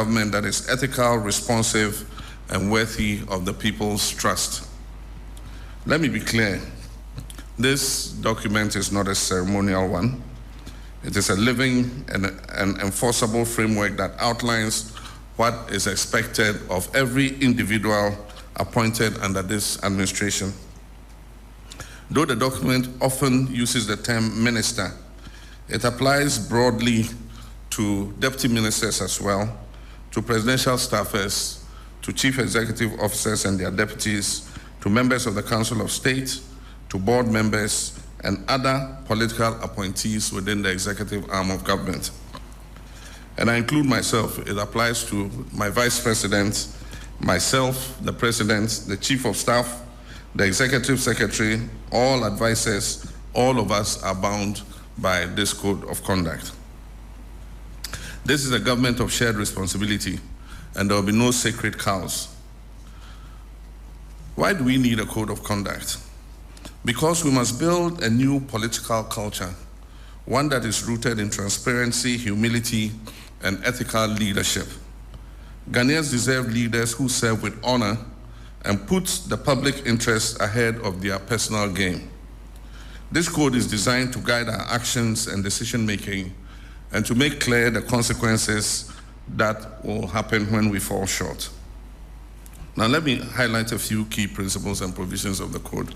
government that is ethical, responsive, and worthy of the people's trust. Let me be clear. This document is not a ceremonial one. It is a living and enforceable framework that outlines what is expected of every individual appointed under this administration. Though the document often uses the term minister, it applies broadly to deputy ministers as well, to presidential staffers, to chief executive officers and their deputies, to members of the Council of State, to board members, and other political appointees within the executive arm of government. And I include myself. It applies to my vice president, myself, the president, the chief of staff, the executive secretary, all advisors. All of us are bound by this code of conduct. This is a government of shared responsibility, and there will be no sacred cows. Why do we need a code of conduct? Because we must build a new political culture, one that is rooted in transparency, humility, and ethical leadership. Ghanaians deserve leaders who serve with honor and put the public interest ahead of their personal gain. This code is designed to guide our actions and decision-making and to make clear the consequences that will happen when we fall short. Now let me highlight a few key principles and provisions of the code.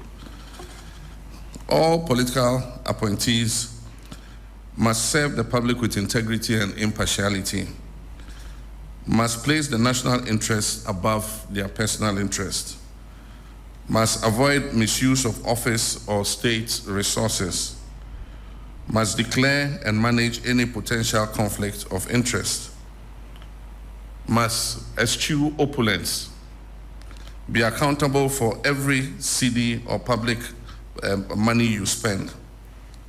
All political appointees must serve the public with integrity and impartiality, must place the national interest above their personal interest, must avoid misuse of office or state resources, must declare and manage any potential conflict of interest, must eschew opulence, be accountable for every cedi or public money you spend,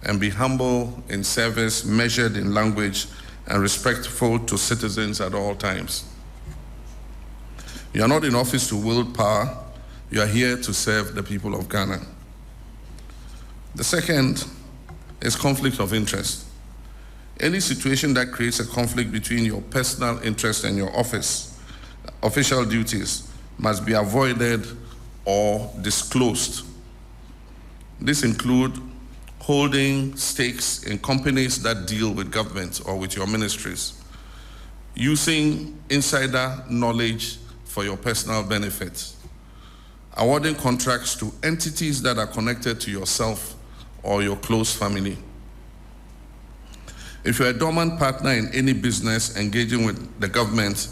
and be humble in service, measured in language, and respectful to citizens at all times. You are not in office to wield power. You are here to serve the people of Ghana. The second is conflict of interest. Any situation that creates a conflict between your personal interest and your official duties must be avoided or disclosed. This includes holding stakes in companies that deal with government or with your ministries, using insider knowledge for your personal benefit, awarding contracts to entities that are connected to yourself or your close family. If you're a dormant partner in any business engaging with the government,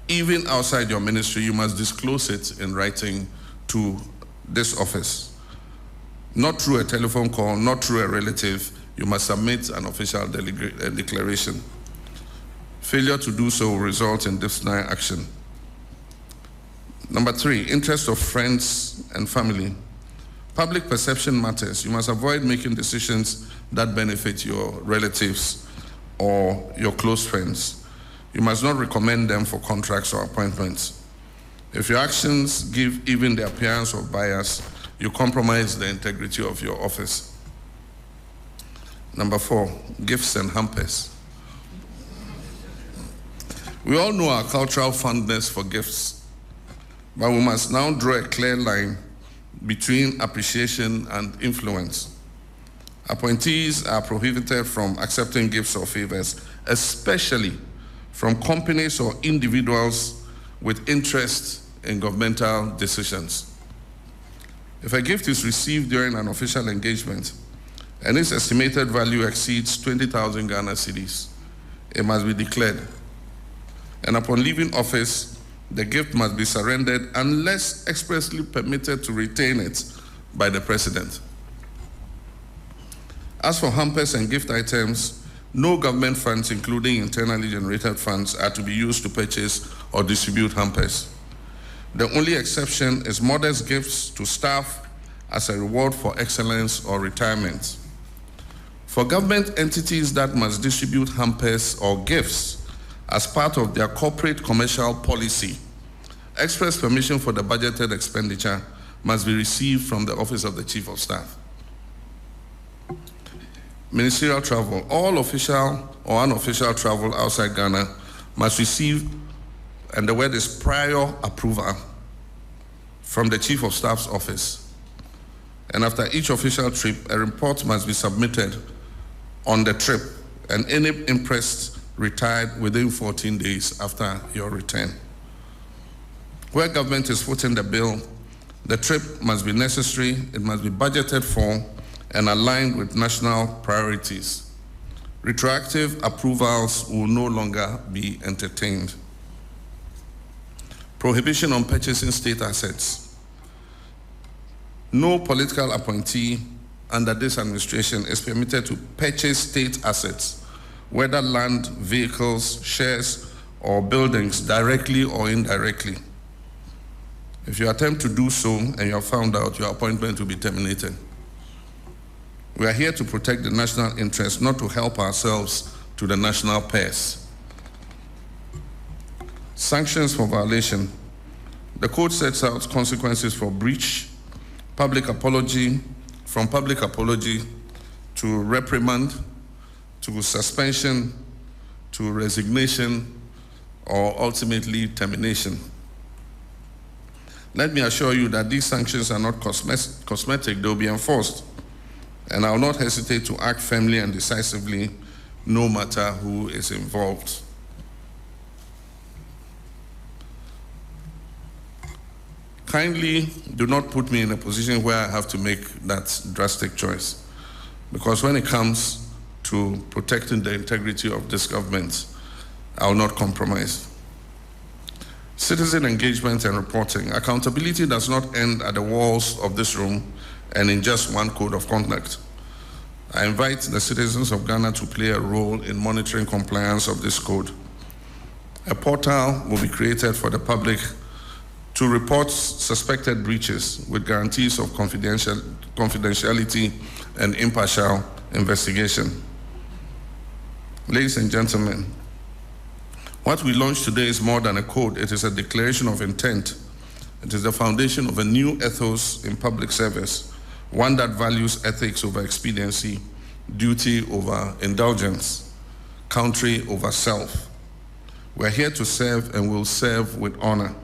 even outside your ministry, you must disclose it in writing to this office. Not through a telephone call, not through a relative. You must submit an official declaration. Failure to do so will result in disciplinary action. Number 3, interest of friends and family. Public perception matters. You must avoid making decisions that benefit your relatives or your close friends. You must not recommend them for contracts or appointments. If your actions give even the appearance of bias, you compromise the integrity of your office. Number 4, gifts and hampers. We all know our cultural fondness for gifts, but we must now draw a clear line between appreciation and influence. Appointees are prohibited from accepting gifts or favors, especially from companies or individuals with interest in governmental decisions. If a gift is received during an official engagement and its estimated value exceeds 20,000 Ghana cedis, it must be declared. And upon leaving office, the gift must be surrendered unless expressly permitted to retain it by the president. As for hampers and gift items, no government funds, including internally generated funds, are to be used to purchase or distribute hampers. The only exception is modest gifts to staff as a reward for excellence or retirement. For government entities that must distribute hampers or gifts as part of their corporate commercial policy, express permission for the budgeted expenditure must be received from the Office of the Chief of Staff. Ministerial travel. All official or unofficial travel outside Ghana must receive and the word is prior approval from the Chief of Staff's office. And after each official trip, a report must be submitted on the trip, and any impressed retired within 14 days after your return. Where government is footing the bill, the trip must be necessary, it must be budgeted for, and aligned with national priorities. Retroactive approvals will no longer be entertained. Prohibition on purchasing state assets. No political appointee under this administration is permitted to purchase state assets, whether land, vehicles, shares, or buildings, directly or indirectly. If you attempt to do so and you are found out, your appointment will be terminated. We are here to protect the national interest, not to help ourselves to the national purse. Sanctions for violation. The code sets out consequences for breach, public apology, from public apology to reprimand, to suspension, to resignation, or ultimately termination. Let me assure you that these sanctions are not cosmetic, they'll be enforced. And I will not hesitate to act firmly and decisively, no matter who is involved. Kindly do not put me in a position where I have to make that drastic choice. Because when it comes to protecting the integrity of this government, I will not compromise. Citizen engagement and reporting. Accountability does not end at the walls of this room and in just one code of conduct. I invite the citizens of Ghana to play a role in monitoring compliance of this code. A portal will be created for the public to report suspected breaches with guarantees of confidentiality and impartial investigation. Ladies and gentlemen, what we launched today is more than a code. It is a declaration of intent. It is the foundation of a new ethos in public service, one that values ethics over expediency, duty over indulgence, country over self. We're here to serve and will serve with honor.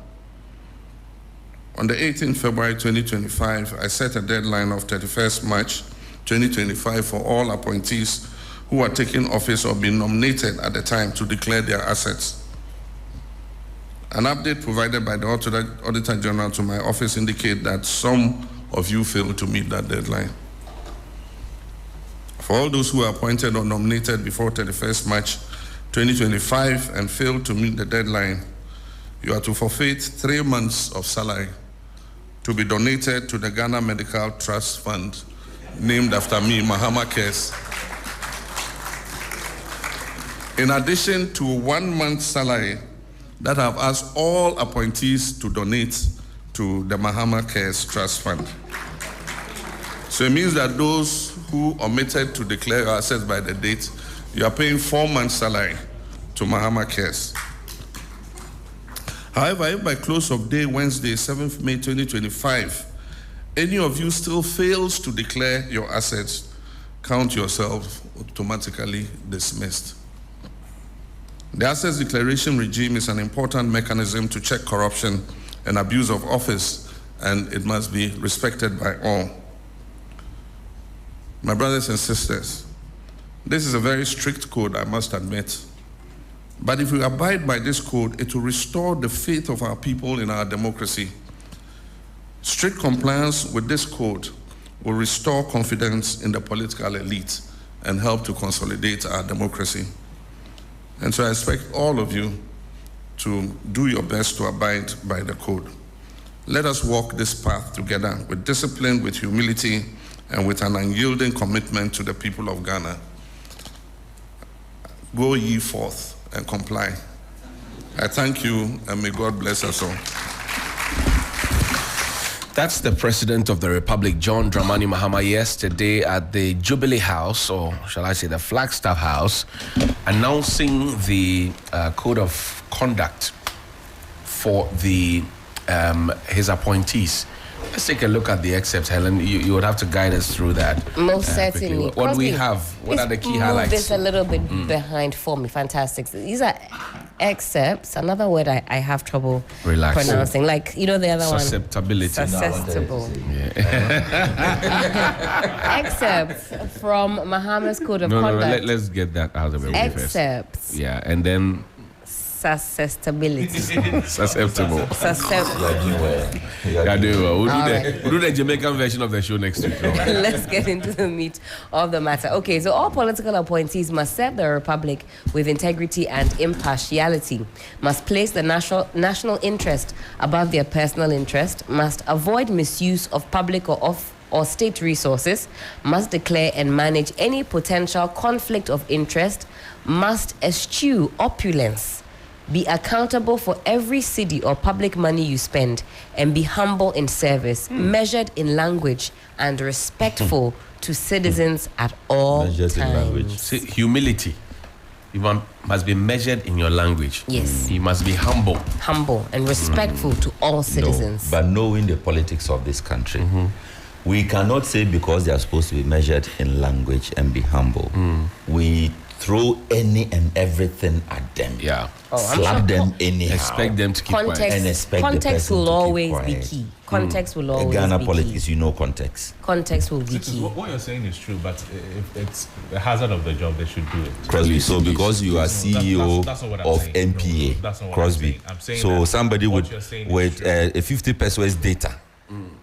On the 18th February 2025, I set a deadline of 31st March 2025 for all appointees who are taking office or being nominated at the time to declare their assets. An update provided by the Auditor General to my office indicates that some of you failed to meet that deadline. For all those who are appointed or nominated before 31st March 2025 and failed to meet the deadline, you are to forfeit 3 months of salary to be donated to the Ghana Medical Trust Fund, named after me, Mahama Cares. In addition to 1 month's salary that I've asked all appointees to donate to the Mahama Cares Trust Fund. So it means that those who omitted to declare your assets by the date, you are paying 4 months' salary to Mahama Cares. However, if by close of day Wednesday, 7th May 2025, any of you still fails to declare your assets, count yourself automatically dismissed. The assets declaration regime is an important mechanism to check corruption and abuse of office, and it must be respected by all. My brothers and sisters, this is a very strict code, I must admit. But if we abide by this code, it will restore the faith of our people in our democracy. Strict compliance with this code will restore confidence in the political elite and help to consolidate our democracy. And so I expect all of you to do your best to abide by the code. Let us walk this path together with discipline, with humility, and with an unyielding commitment to the people of Ghana. Go ye forth and comply. I thank you, and may God bless us all. That's the President of the Republic, John Dramani Mahama, yesterday at the Jubilee House, or shall I say the Flagstaff House, announcing the code of conduct for the his appointees. Let's take a look at the excerpt, Helen. You would have to guide us through that. Most certainly. What do we have? What are the key highlights? This a little bit behind for me. Fantastic. These are except another word I have trouble Relax. pronouncing. Like, the other Susceptibility. one. Susceptible. Except from Mahama's code of conduct. Let's get that out of the way first. Except. Yeah, and then Susceptibility. susceptible. Susceptible. We'll do the Jamaican version of the show next week. Let's get into the meat of the matter. Okay, so all political appointees must serve the Republic with integrity and impartiality, must place the national interest above their personal interest, must avoid misuse of public or state resources, must declare and manage any potential conflict of interest, must eschew opulence, be accountable for every cedi or public money you spend, and be humble in service, measured in language, and respectful to citizens at all Measured in language. times. See, humility. You must be measured in your language. Yes. You must be humble. Humble and respectful to all citizens. No, but knowing the politics of this country, we cannot say because they are supposed to be measured in language and be humble. We throw any and everything at them. Yeah. Slap them anyhow. Expect them to keep quiet. And expect the Context person will to keep always be quiet. key. Context will always Ghana be politics, key. you know context. Context will be key. What you're saying is true, but if it's the hazard of the job, they should do it. Crosby, so because you are CEO that's not what I'm of saying. NPA, No, that's not what Crosby, I'm saying. so that somebody what you're saying is with true. a 50 pesos data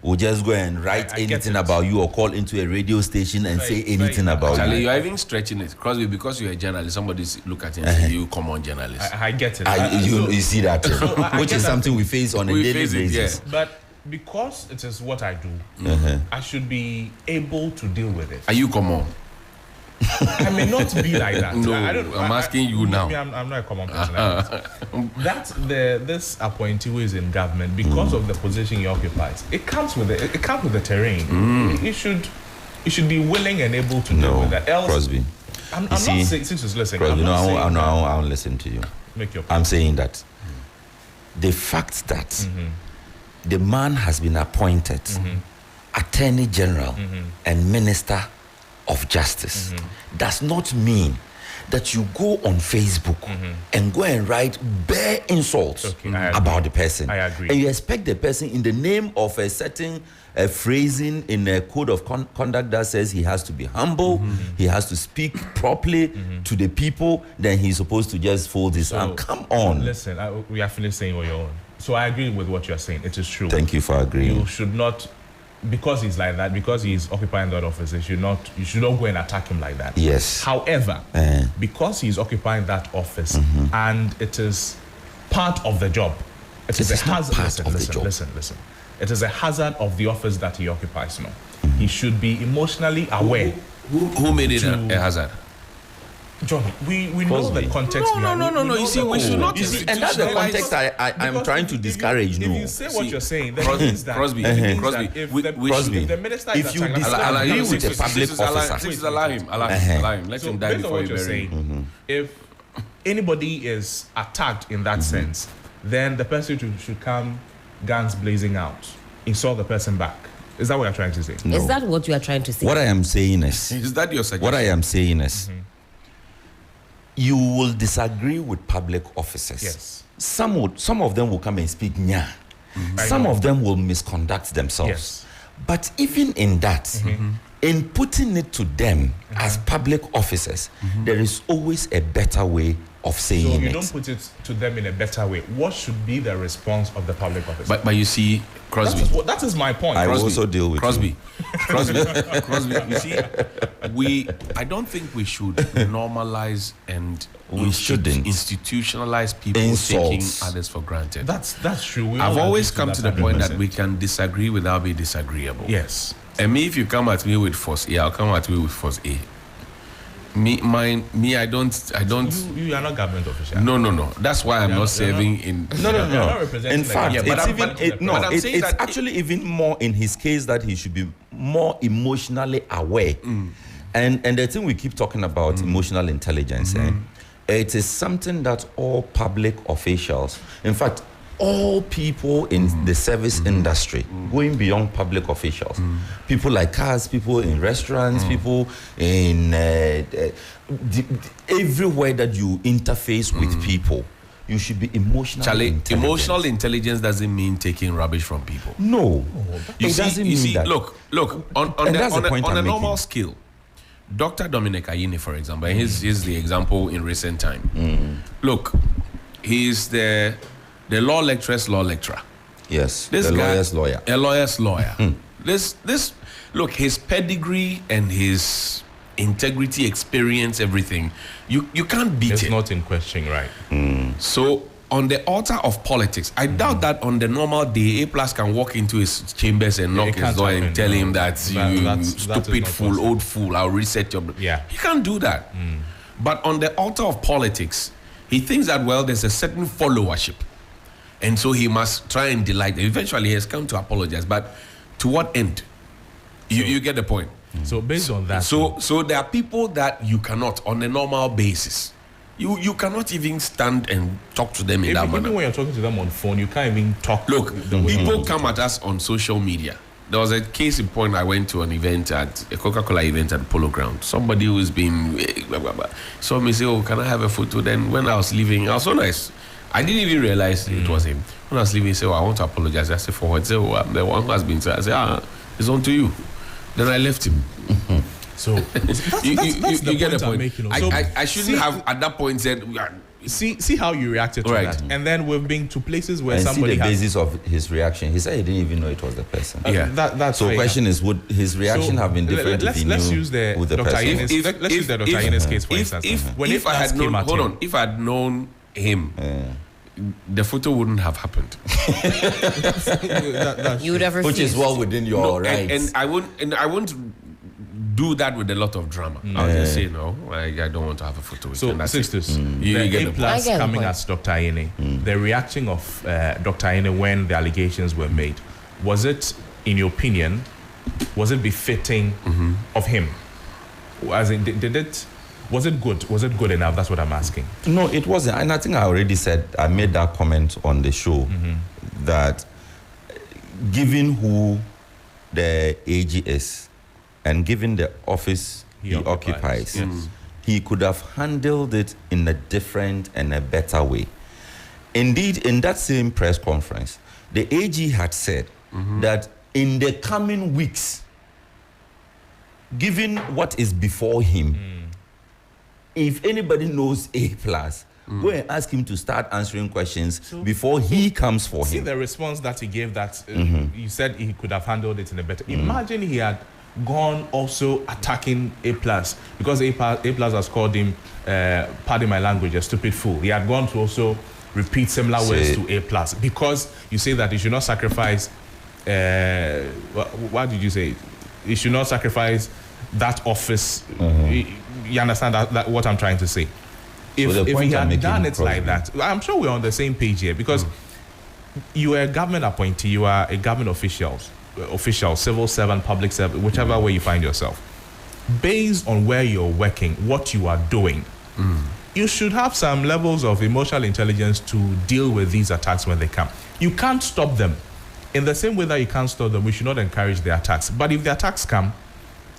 will just go and write I get anything it. about you or call into a radio station and say Very- anything very- about Charlie, you. you're even stretching it. Crosby, because you're a journalist, somebody look at you and say, you come on, journalist. I get it. You see that, I which get is that something too. we face on a We daily face it, basis. But because it is what I do, I should be able to deal with it. Are you come on? I may not be like that. No, I don't, I'm asking you now. I'm not a common person. That's this appointee who is in government because of the position he occupies. It comes with it. It comes with the terrain. You should be willing and able to deal No, with that. Else, Crosby. I'm not see, saying. Since you listen, Crosby, I'm no, not saying I won't listen to you. make your I'm saying that the fact that the man has been appointed Attorney General and Minister of Justice does not mean that you go on Facebook and go and write bare insults Okay, I agree. about the person. I agree. And you expect the person in the name of a certain phrasing in a code of conduct that says he has to be humble, he has to speak properly to the people, then he's supposed to just fold his arm. Come on. Listen, we are finished saying what you're on. So I agree with what you're saying. It is true. Thank you for agreeing. You should not, because he's like that, because he's occupying that office, you should not go and attack him like that. Yes. However, because he's occupying that office and it is part of the job, it is a not hazard. part of the job. Listen. It is a hazard of the office that he occupies now. He should be emotionally aware. Who made it a hazard? John, we know the context. No. You see, we should not. You see, and that's the context I'm trying to discourage. If No. you say what you're saying, then Crosby, it means that Crosby, it means Crosby, that if we- the- we Crosby, if the minister is if you attacking- disagree with a public officer. Since allow him. Allow him. Let So him die based on before what you you're bury him. saying, if anybody is attacked in that sense, then the person should come guns blazing out, insult the person back. Is that what you're trying to say? No. Is that what you are trying to say? What I am saying is, Is that your suggestion? what I am saying is, you will disagree with public officers. Yes. Some of them will come and speak nya. I Some know. of them will misconduct themselves. Yes. But even in that, in putting it to them as public officers, there is always a better way of So saying you it. don't put it to them in a better way. What should be the response of the public officer? But you see, Crosby. That is my point. I will also deal with Crosby. Crosby. You see, I don't think we should normalize and We shouldn't. institutionalize people Insults. taking others for granted. That's true. We I've all always agree come to the point that 100%. we can disagree without being disagreeable. Yes. And me, if you come at me with force A, I'll come at you with force A. I don't. You are not government official. No. That's why I'm You're not not- serving in. No. You're not representing In the fact, government. Yeah, it's but even but I'm saying it's that actually even more in his case that he should be more emotionally aware. And the thing we keep talking about, emotional intelligence, it is something that all public officials, in fact, all people in the service industry, going beyond public officials, people like cars, people in restaurants, people in everywhere that you interface with people, you should be emotionally intelligent. Emotional intelligence doesn't mean taking rubbish from people. No, You it see, doesn't you mean see, that. look, on And that's the point a I'm normal making. scale, Dr. Dominic Ayine, for example, and he's the example in recent time. Look, he's the law lecturer's law lecturer. Yes, This the guy, lawyer's lawyer. a lawyer's lawyer. This look, his pedigree and his integrity, experience, everything, you can't beat It's it. not in question, right? So on the altar of politics, I doubt that on the normal day, A+ can walk into his chambers and knock it his can't door happen, and tell no. him that That is stupid not fool, possible. old fool, I'll reset your... Yeah. He can't do that. But on the altar of politics, he thinks that, well, there's a certain followership. And so he must try and delight. Eventually, he has come to apologize. But to what end? You get the point. So based on that, So there are people that you cannot, on a normal basis, you cannot even stand and talk to them in that even manner. when you're talking to them on phone, you can't even talk. Look, the way people you come at us on social media. There was a case in point. I went to an event at a Coca-Cola event at Polo Ground. Somebody who's been blah, blah, blah, saw me say, "Oh, can I have a photo?" Then when I was leaving, I was so nice. I didn't even realize it was him. When I was leaving, he said, "Oh, I want to apologize." I said, "For what?" He said, "Oh, I'm the one who has been said." I said, "It's on to you." Then I left him. So that's You the get the I'm point. making. I shouldn't have at that point said, See how you reacted to Right. that, and then we've been to places where And see somebody the has. basis of his reaction. He said he didn't even know it was the person. Yeah. That's So the fair. question is, would his reaction So, have been different if he knew let's use the who the Dr. person Ines. was? Let's use the Dr. Ines case for instance. When if I A+ had known, came at hold him, on, if I had known him, the photo wouldn't have happened. You would have refused. Which is well within your No, rights. and I wouldn't do that with a lot of drama. I'll just say no. I don't want to have a photo with So, him. That's it. sisters, You the get A+ the point. I get the coming point. at Dr. Ayine, the reaction of Dr. Ayine when the allegations were made, was it, in your opinion, was it befitting of him? As in, was it good? Was it good enough? That's what I'm asking. No, it wasn't. And I think I already said, I made that comment on the show that given who the AG is and given the office he occupies, yes. he could have handled it in a different and a better way. Indeed, in that same press conference, the AG had said that in the coming weeks, given what is before him, if anybody knows A+, go and ask him to start answering questions before he comes for See him. the response that he gave that you said he could have handled it in a better. Imagine he had gone also attacking A+, because A+ has called him, pardon my language, a stupid fool. He had gone to also repeat similar words to A+, because you say that he should not sacrifice, what did you say? He should not sacrifice that office. You understand that what I'm trying to say? If the he point I'm had making done it probably- like that, I'm sure we're on the same page here, because you are a government appointee, you are a government official, civil servant, public servant, whichever way you find yourself. Based on where you're working, what you are doing, you should have some levels of emotional intelligence to deal with these attacks when they come. You can't stop them. In the same way that you can't stop them, we should not encourage the attacks. But if the attacks come,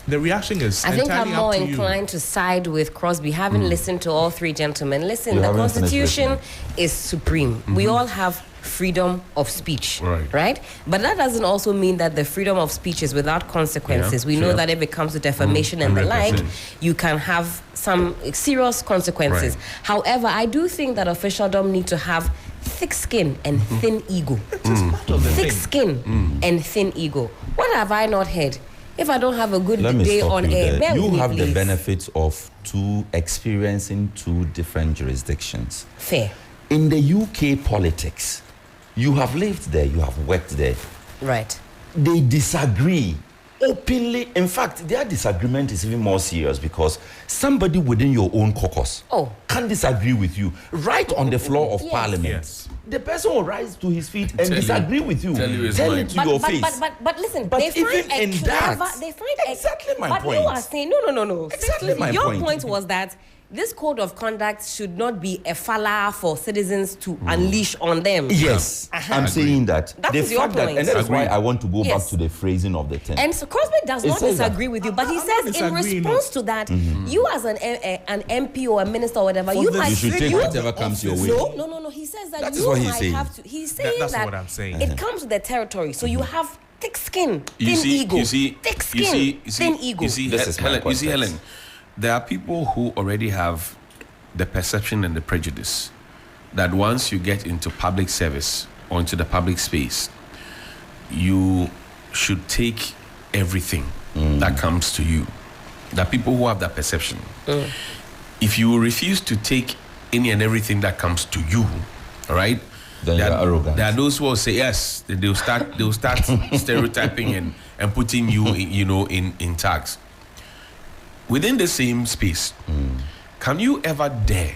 the reaction is I think entirely I'm more up to inclined to side with Crosby, having listened to all three gentlemen. Listen, You the haven't finished Constitution is supreme. We all have freedom of speech, Right. But that doesn't also mean that the freedom of speech is without consequences. Yeah, We know sure. that if it comes to defamation and the like, 100%. you can have some serious consequences. Right. However, I do think that officialdom need to have thick skin and thin ego. part of the Thick thing. skin and thin ego. What have I not heard? If I don't have a good Let me day stop on you air, there. bear You with me, have the please. benefits of experiencing two different jurisdictions. Fair. In the UK politics, you have lived there, you have worked there. Right. They disagree openly. In fact, their disagreement is even more serious because somebody within your own caucus can disagree with you right on the floor of Yes. parliament. Yes. The person will rise to his feet and Tell you- disagree with you. tell you his Tell mind. it to your face. But listen, But they find even a in clever, that, they find exactly my but point. you are saying no. Exactly my Your point. point was that this code of conduct should not be a falla for citizens to unleash on them. Yes, I'm saying that. That the is your fact that, point. and that's why Agreed. I want to go Yes. back to the phrasing of the term. And so Crosby does It not says that. disagree with you, but he I'm not says in disagreeing, response to that, you as an MP or a minister or whatever, you the might You should take You- whatever comes your way. No. He says that That is you what he's might saying. have to. He's saying that's that what I'm saying. it comes with the territory, so you have thick skin, You thin see, ego, you see, thick you skin, see, thin ego. You see, This is my Helen, you see, context. Helen, there are people who already have the perception and the prejudice that once you get into public service or into the public space, you should take everything that comes to you. There are people who have that perception. If you refuse to take any and everything that comes to you, all right? Then there you're are- arrogant. There are those who will say yes. They'll start stereotyping and putting you in tags. Within the same space, can you ever dare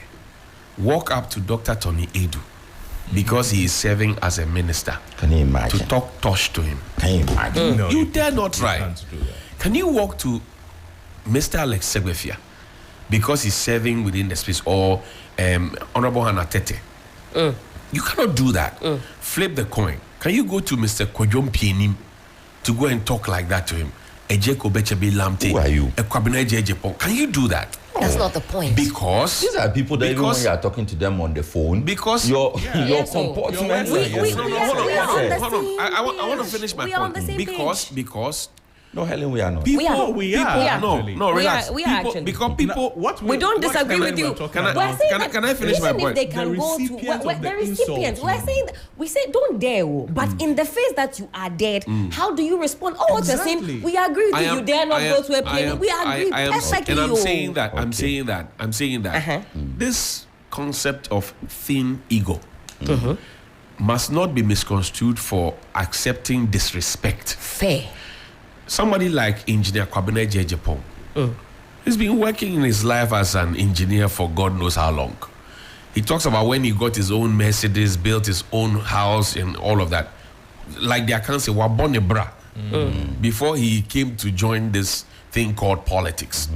walk up to Dr. Tony Edu because he is serving as a minister Can you to imagine? talk tosh to him? Can you imagine? No, You dare not try. can't do that. Can you walk to Mr. Alex Segbefia because he's serving within the space, or Honorable Hannah Tete? You cannot do that. Flip the coin. Can you go to Mr. Kojom Pienim to go and talk like that to him? Who are you? Can you do that? That's not the point. Because These are people that even when Because- you are talking to them on the phone, Because- your Yeah, so comportment. we- and your- we- No, we no, are- hold on, we are hold on on, the hold on. same I want to page. finish my We are on point. the same Because page. because No, Helen, we are not. people, We are. We are. We are. no, actually. no, We relax. are- we are People- actually. because people. We don't disagree with you. Can I- We're saying can I- that can I finish my even point? if they can The go to recipient of the the recipients, insult. we're saying that, we say don't dare, but in the face that you are dead, how do you respond? Oh, what you're Exactly. saying, we agree with you. You dare not go to a plane. We agree perfectly. And I'm oh. saying that. I'm saying that. Uh-huh. This concept of thin ego must not be misconstrued for accepting disrespect. Fair. Somebody like Engineer Kwabena Jejepong, he's been working in his life as an engineer for God knows how long. He talks about when he got his own Mercedes, built his own house, and all of that. Like the account say, Wabone bra, before he came to join this thing called politics.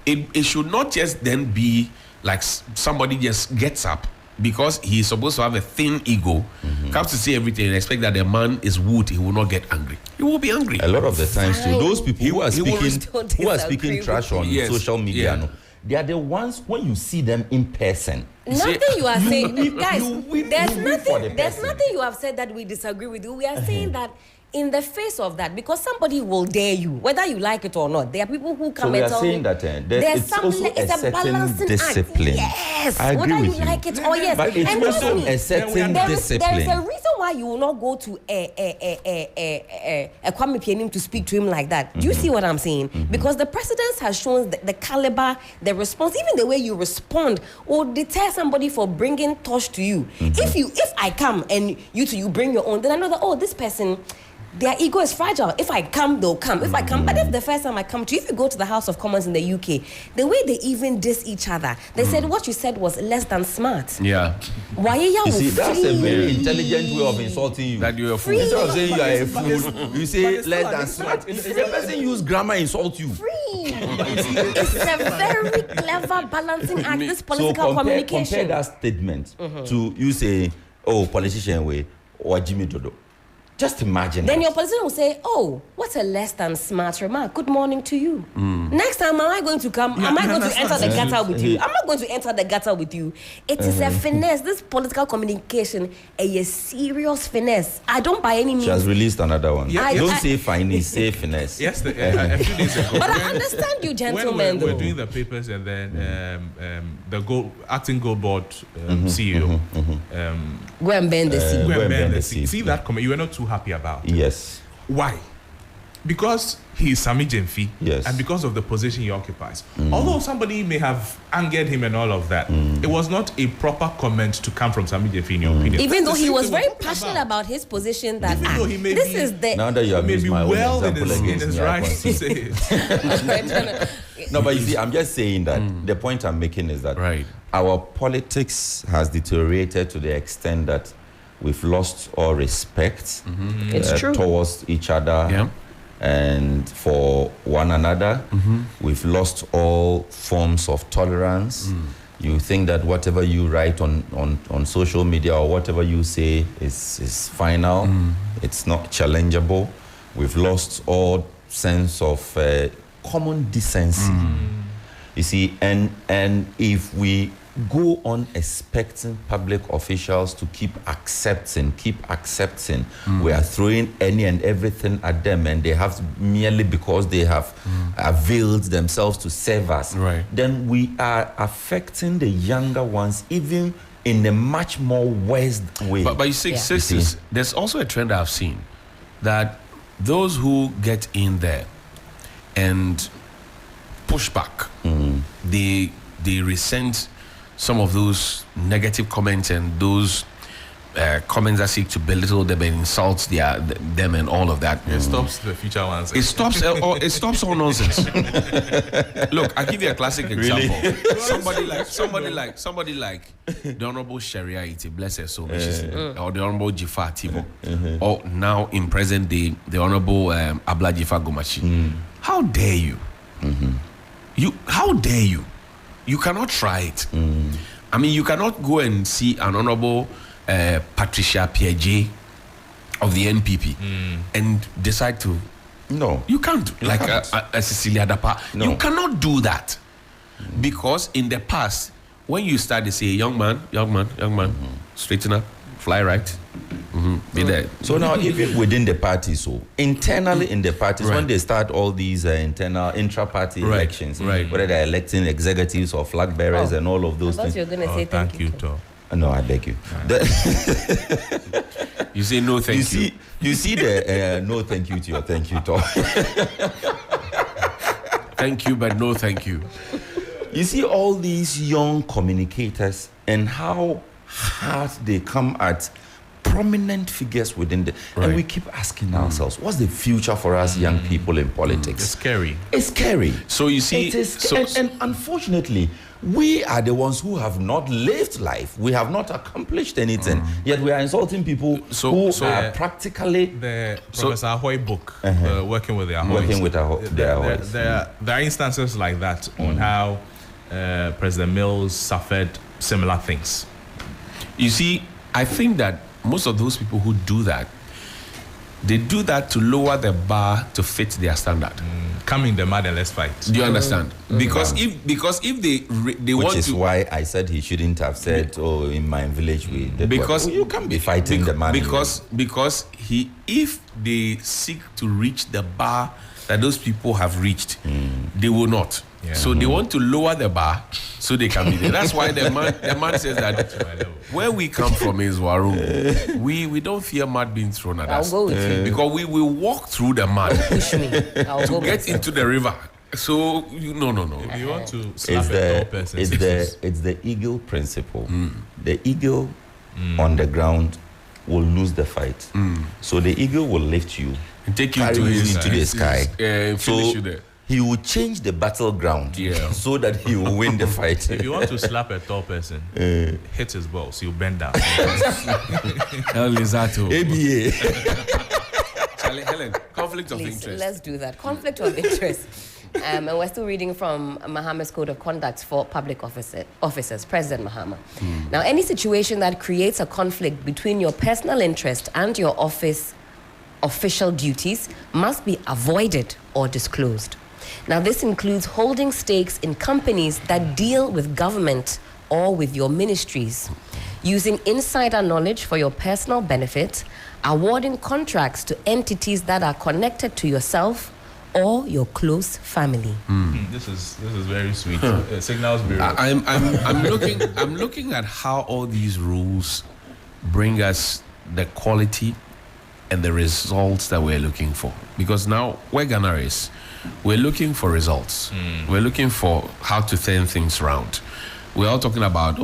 It should not just then be like somebody just gets up because he's supposed to have a thin ego, comes to say everything and expect that the man is wood, he will not get angry. He will be angry. A lot of the times, too, Fine. those people who are He will speaking, still who are disagree speaking with trash you. on Yes. social media, Yeah. no, they are the ones when you see them in person. Nothing you are saying, guys. you weep There's for the nothing. There's person. nothing you have said that we disagree with you. We are saying that in the face of that, because somebody will dare you, whether you like it or not. There are people who come So we and are tell saying me that there's also it's a certain balancing discipline. act. Yes, I agree whether with you you. like it or yes. But it's And also trust me, a certain there is a discipline. reason why you will not go to a Kwame Pianim to speak to him like that. Do you see what I'm saying? Because the president has shown the caliber, the response, even the way you respond will deter somebody for bringing touch to you. If I come and you bring your own, then I know that, oh, this person, their ego is fragile. If I come, they'll come. If I come, but if the first time I come to you, if you go to the House of Commons in the UK, the way they even diss each other, they said what you said was less than smart. Yeah. Why You see, that's a very intelligent way of insulting you. That you're a fool. Instead of saying you are a fool, you say it's less not- than it's smart. not- If the person use grammar, insult you. It's a very clever balancing act, this So political compare communication. that statement to you say, oh, politician way or Jimmy Dodo. Just imagine. Then that. your politician will say, oh, what a less than smart remark. Good morning to you. Next time, am I going to come? Am I going to enter the gutter with you? I'm not going to enter the gutter with you. It is a finesse. This political communication, a serious finesse. I don't by any She has means. released another one. Yeah, Don't I- say finesse, say finesse. Yes, a few days ago. But I understand you, when gentlemen, we're though. doing the papers, and then the acting gold board CEO, Go and bend the seat. Go and bend the see seat. that comment. You were not too happy about. Yes. Why? Because he is Sami Jemfi, Yes. and because of the position he occupies. Although somebody may have angered him and all of that, it was not a proper comment to come from Sami Jemfi, in your opinion. Even though That's the he same was thing we're very talking passionate about his position, that Even though he may this be- is the. Now that you have He may used be my own well in example his against me, I rights to concede. say it. No, but you see, I'm just saying that the point I'm making is that Right. our politics has deteriorated to the extent that we've lost all respect It's true. towards each other. Yeah. and for one another. We've lost all forms of tolerance. You think that whatever you write on social media or whatever you say is final. It's not challengeable. We've lost all sense of common decency. You see, and if we go on expecting public officials to keep accepting, we are throwing any and everything at them, and they have merely because they have availed themselves to serve us, Right. then we are affecting the younger ones even in a much more worse way. But you see, Yeah. sisters, there's also a trend I've seen that those who get in there and push back, they resent some of those negative comments and those comments that seek to belittle them and insult them and all of that. It stops the future ones. It stops all nonsense. Look, I'll give you a classic example. Somebody like the Honorable Sharia Iti, bless her soul, or the Honorable Jifar Tibo, or now in present day, the Honorable Abla Jifar Gomachi. How dare you? How dare you? You cannot try it. I mean, you cannot go and see an Honorable Patricia Piaget of the NPP and decide to. No. You can't. Like a Cecilia Dapa. No. You cannot do that. Because in the past, when you start to say, young man, straighten up, fly right, be there. So now, even within the party, so internally in the parties, when they start all these internal intra-party elections, whether they're electing executives or flag bearers and all of those I thought things. you were going to say Thank you, Tom. No, I beg you. You say no, thank you. You see the no, thank you to your thank you, Tom. Thank you, but no, thank you. You see all these young communicators and how hard they come at prominent figures within the, and we keep asking ourselves, what's the future for us young people in politics? It's scary. It's scary. So you see, It is, and unfortunately, we are the ones who have not lived life. We have not accomplished anything. Yet we are insulting people who are practically The Professor Ahoy book, Working with the Ahoys. working with their Ahoys. There are instances like that on how President Mills suffered similar things. you see, I think that most of those people who do that, they do that to lower the bar to fit their standard. Come in the mud and let's fight. Do you understand? Because if they Which want is to, why I said he shouldn't have said, "Oh, in my village we did." Because you can't be fighting the man. because if they seek to reach the bar that those people have reached, they will not. Yeah. So they want to lower the bar so they can be there. That's why the man says that where we come from is Waru. We don't fear mud being thrown at I'll us. go with you. Because we will walk through the mud Push me. I'll to go get myself. into the river. So no. If you want to slap a tall person, It's the eagle principle. The eagle on the ground will lose the fight. So the eagle will lift you, And take you carry to you his, into the sky. finish So you there. he will change the battleground Yeah. so that he will win the fight. if you want to slap a tall person, hit his balls, you bend down. El Lizato. ABA. Charlie, Helen, conflict of Please, interest. let's do that. Conflict of interest. And we're still reading from Mahama's Code of Conduct for Public Officers, President Mahama. Now, any situation that creates a conflict between your personal interest and your office official duties must be avoided or disclosed. Now, this includes holding stakes in companies that deal with government or with your ministries, using insider knowledge for your personal benefit, awarding contracts to entities that are connected to yourself or your close family. This is very sweet. Signals Bureau. I'm looking at how all these rules bring us the quality and the results that we're looking for. Because now where Ghana is, we're looking for results. We're looking for how to turn things around. We're all talking about,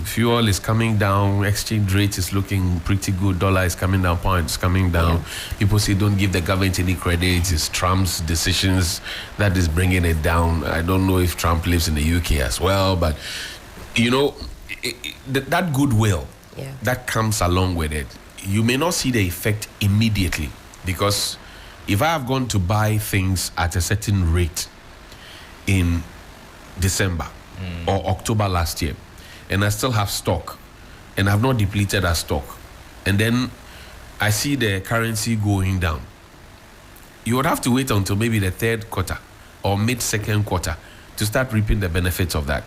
fuel is coming down, exchange rate is looking pretty good, dollar is coming down, points coming down. People say don't give the government any credit, it's Trump's decisions that is bringing it down. I don't know if Trump lives in the UK as well, but that goodwill that comes along with it, you may not see the effect immediately because if I have gone to buy things at a certain rate in December or October last year, and I still have stock, and I've not depleted that stock, and then I see the currency going down, you would have to wait until maybe the third quarter or mid-second quarter to start reaping the benefits of that.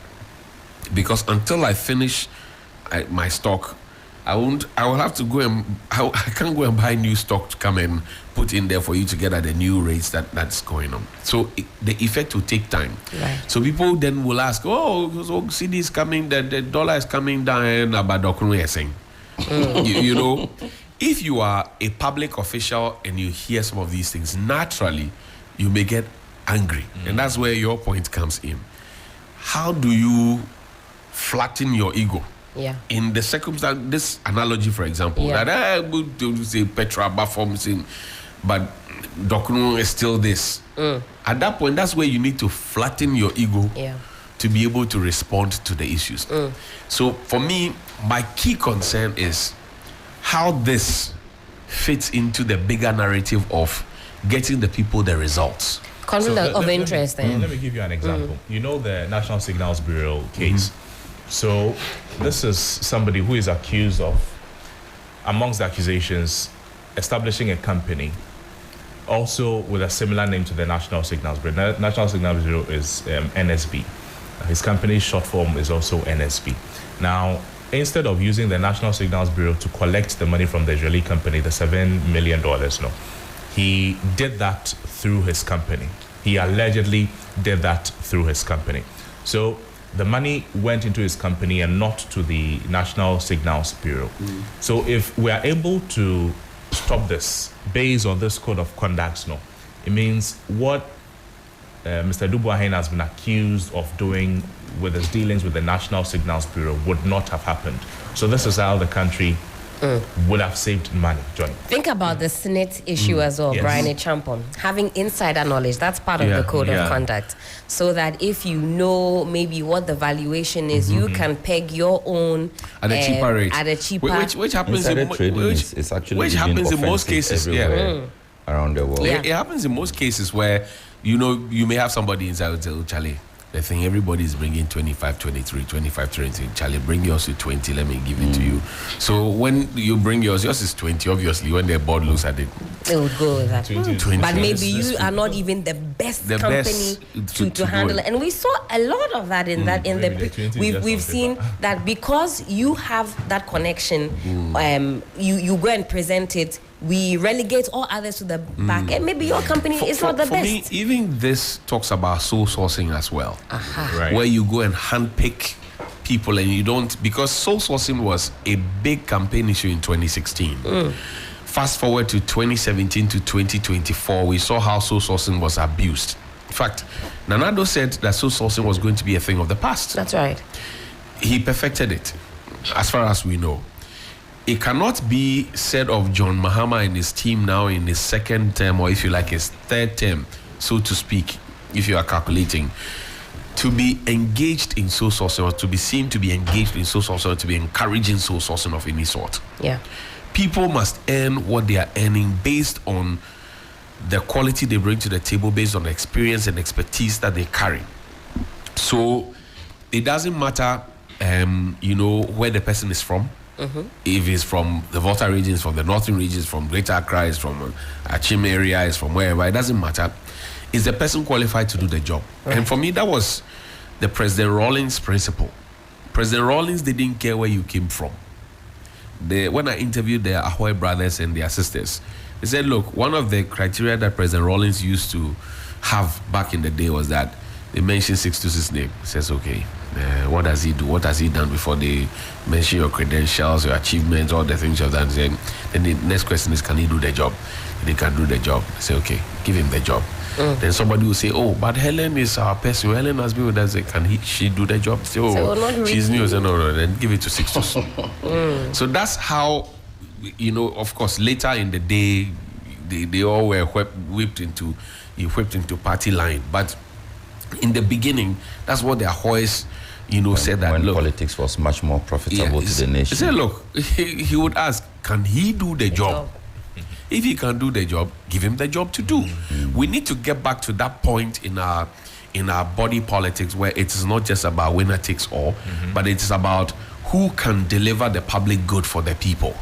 Because until I finish my stock, I will have to go and I can't go and buy new stock to come and put in there for you to get at the new rates that's going on. So the effect will take time. Right. So people then will ask, so CD is coming, the dollar is coming down, about you know, if you are a public official and you hear some of these things, naturally you may get angry, and that's where your point comes in. How do you flatten your ego? Yeah. In the circumstance, this analogy, for example, that I would say Petra performs in, but Dokunu is still this. At that point, that's where you need to flatten your ego to be able to respond to the issues. So for me, my key concern is how this fits into the bigger narrative of getting the people the results. Conflict of interest. Let me give you an example. You know the National Signals Bureau case. So this is somebody who is accused of, amongst the accusations, establishing a company also with a similar name to the National Signals Bureau. National Signals Bureau is NSB. His company's short form is also NSB. Now, instead of using the National Signals Bureau to collect the money from the Israeli company, the $7 million, he did that through his company. He allegedly did that through his company. So the money went into his company and not to the National Signals Bureau. So if we are able to stop this based on this code of conduct, it means what Mr. Dubois has been accused of doing with his dealings with the National Signals Bureau would not have happened. So this is how the country would have saved money, Johnny. Think about the SNIT issue as well, Brian Champon. Having insider knowledge, that's part of the code of conduct. So that if you know maybe what the valuation is, you can peg your own at a cheaper rate. At a cheaper which happens it's actually which happens in most cases around the world. It happens in most cases where you may have somebody inside and say, Charlie, the thing everybody is bringing 25, 23, 25, 23. Charlie, bring yours to 20. Let me give it to you. So when you bring yours is 20. Obviously, when the board looks at it, they will go with that. 20. But maybe you are not even the best company to handle it. And we saw a lot of that in that. We've seen that because you have that connection, you go and present it. We relegate all others to the back, and maybe your company is not the best. For me, even this talks about soul sourcing as well, right. Where you go and handpick people, and you don't, because soul sourcing was a big campaign issue in 2016. Fast forward to 2017 to 2024, we saw how soul sourcing was abused. In fact, Nanado said that soul sourcing was going to be a thing of the past. That's right. He perfected it, as far as we know. It cannot be said of John Mahama and his team now in his second term, or if you like his third term, so to speak, if you are calculating, to be engaged in soul sourcing, or to be seen to be engaged in soul sourcing, or to be encouraging soul sourcing of any sort. Yeah. People must earn what they are earning based on the quality they bring to the table, based on the experience and expertise that they carry. So it doesn't matter, where the person is from. If it's from the Volta regions, from the northern regions, from Greater Accra, is from Achim area, is from wherever, it doesn't matter. Is the person qualified to do the job? Right. And for me, that was the President Rawlings principle. President Rawlings didn't care where you came from. When I interviewed the Ahoy brothers and their sisters, they said, look, one of the criteria that President Rawlings used to have back in the day was that they mentioned 626's name. He says, okay, what does he do? What has he done before they mention your credentials, your achievements, all the things you've done? Then the next question is, can he do the job? If he can do the job, say, okay, give him the job. Then somebody will say, oh, but Helen is our person. Helen has been with us. Can she do the job? Say, oh, she's new. Say, no, then give it to 626. So that's how, of course, later in the day, they all were whipped into party line. But in the beginning, that's what the Ahoys, said that, when look, politics was much more profitable to the nation. He said, look, he would ask, can he do the job? If he can do the job, give him the job to do. We need to get back to that point in our body politics where it is not just about winner takes all, but it is about who can deliver the public good for the people.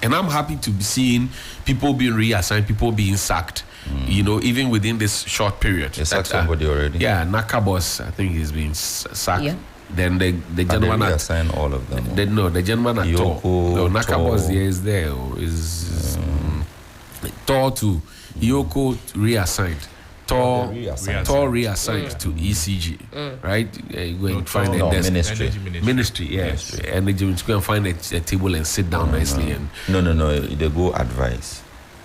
And I'm happy to be seeing people being reassigned, people being sacked, even within this short period. They sacked somebody already. Yeah, Naka boss, I think he's been sacked. Yeah. Then the gentleman at reassign all of them. the gentleman at Tor. No, Naka boss there is there. Tor to Yoko reassigned. Tor reassigned to ECG, right? Go and find a desk. Ministry, yes. And they go and find a table and sit down nicely. And No. They go advise.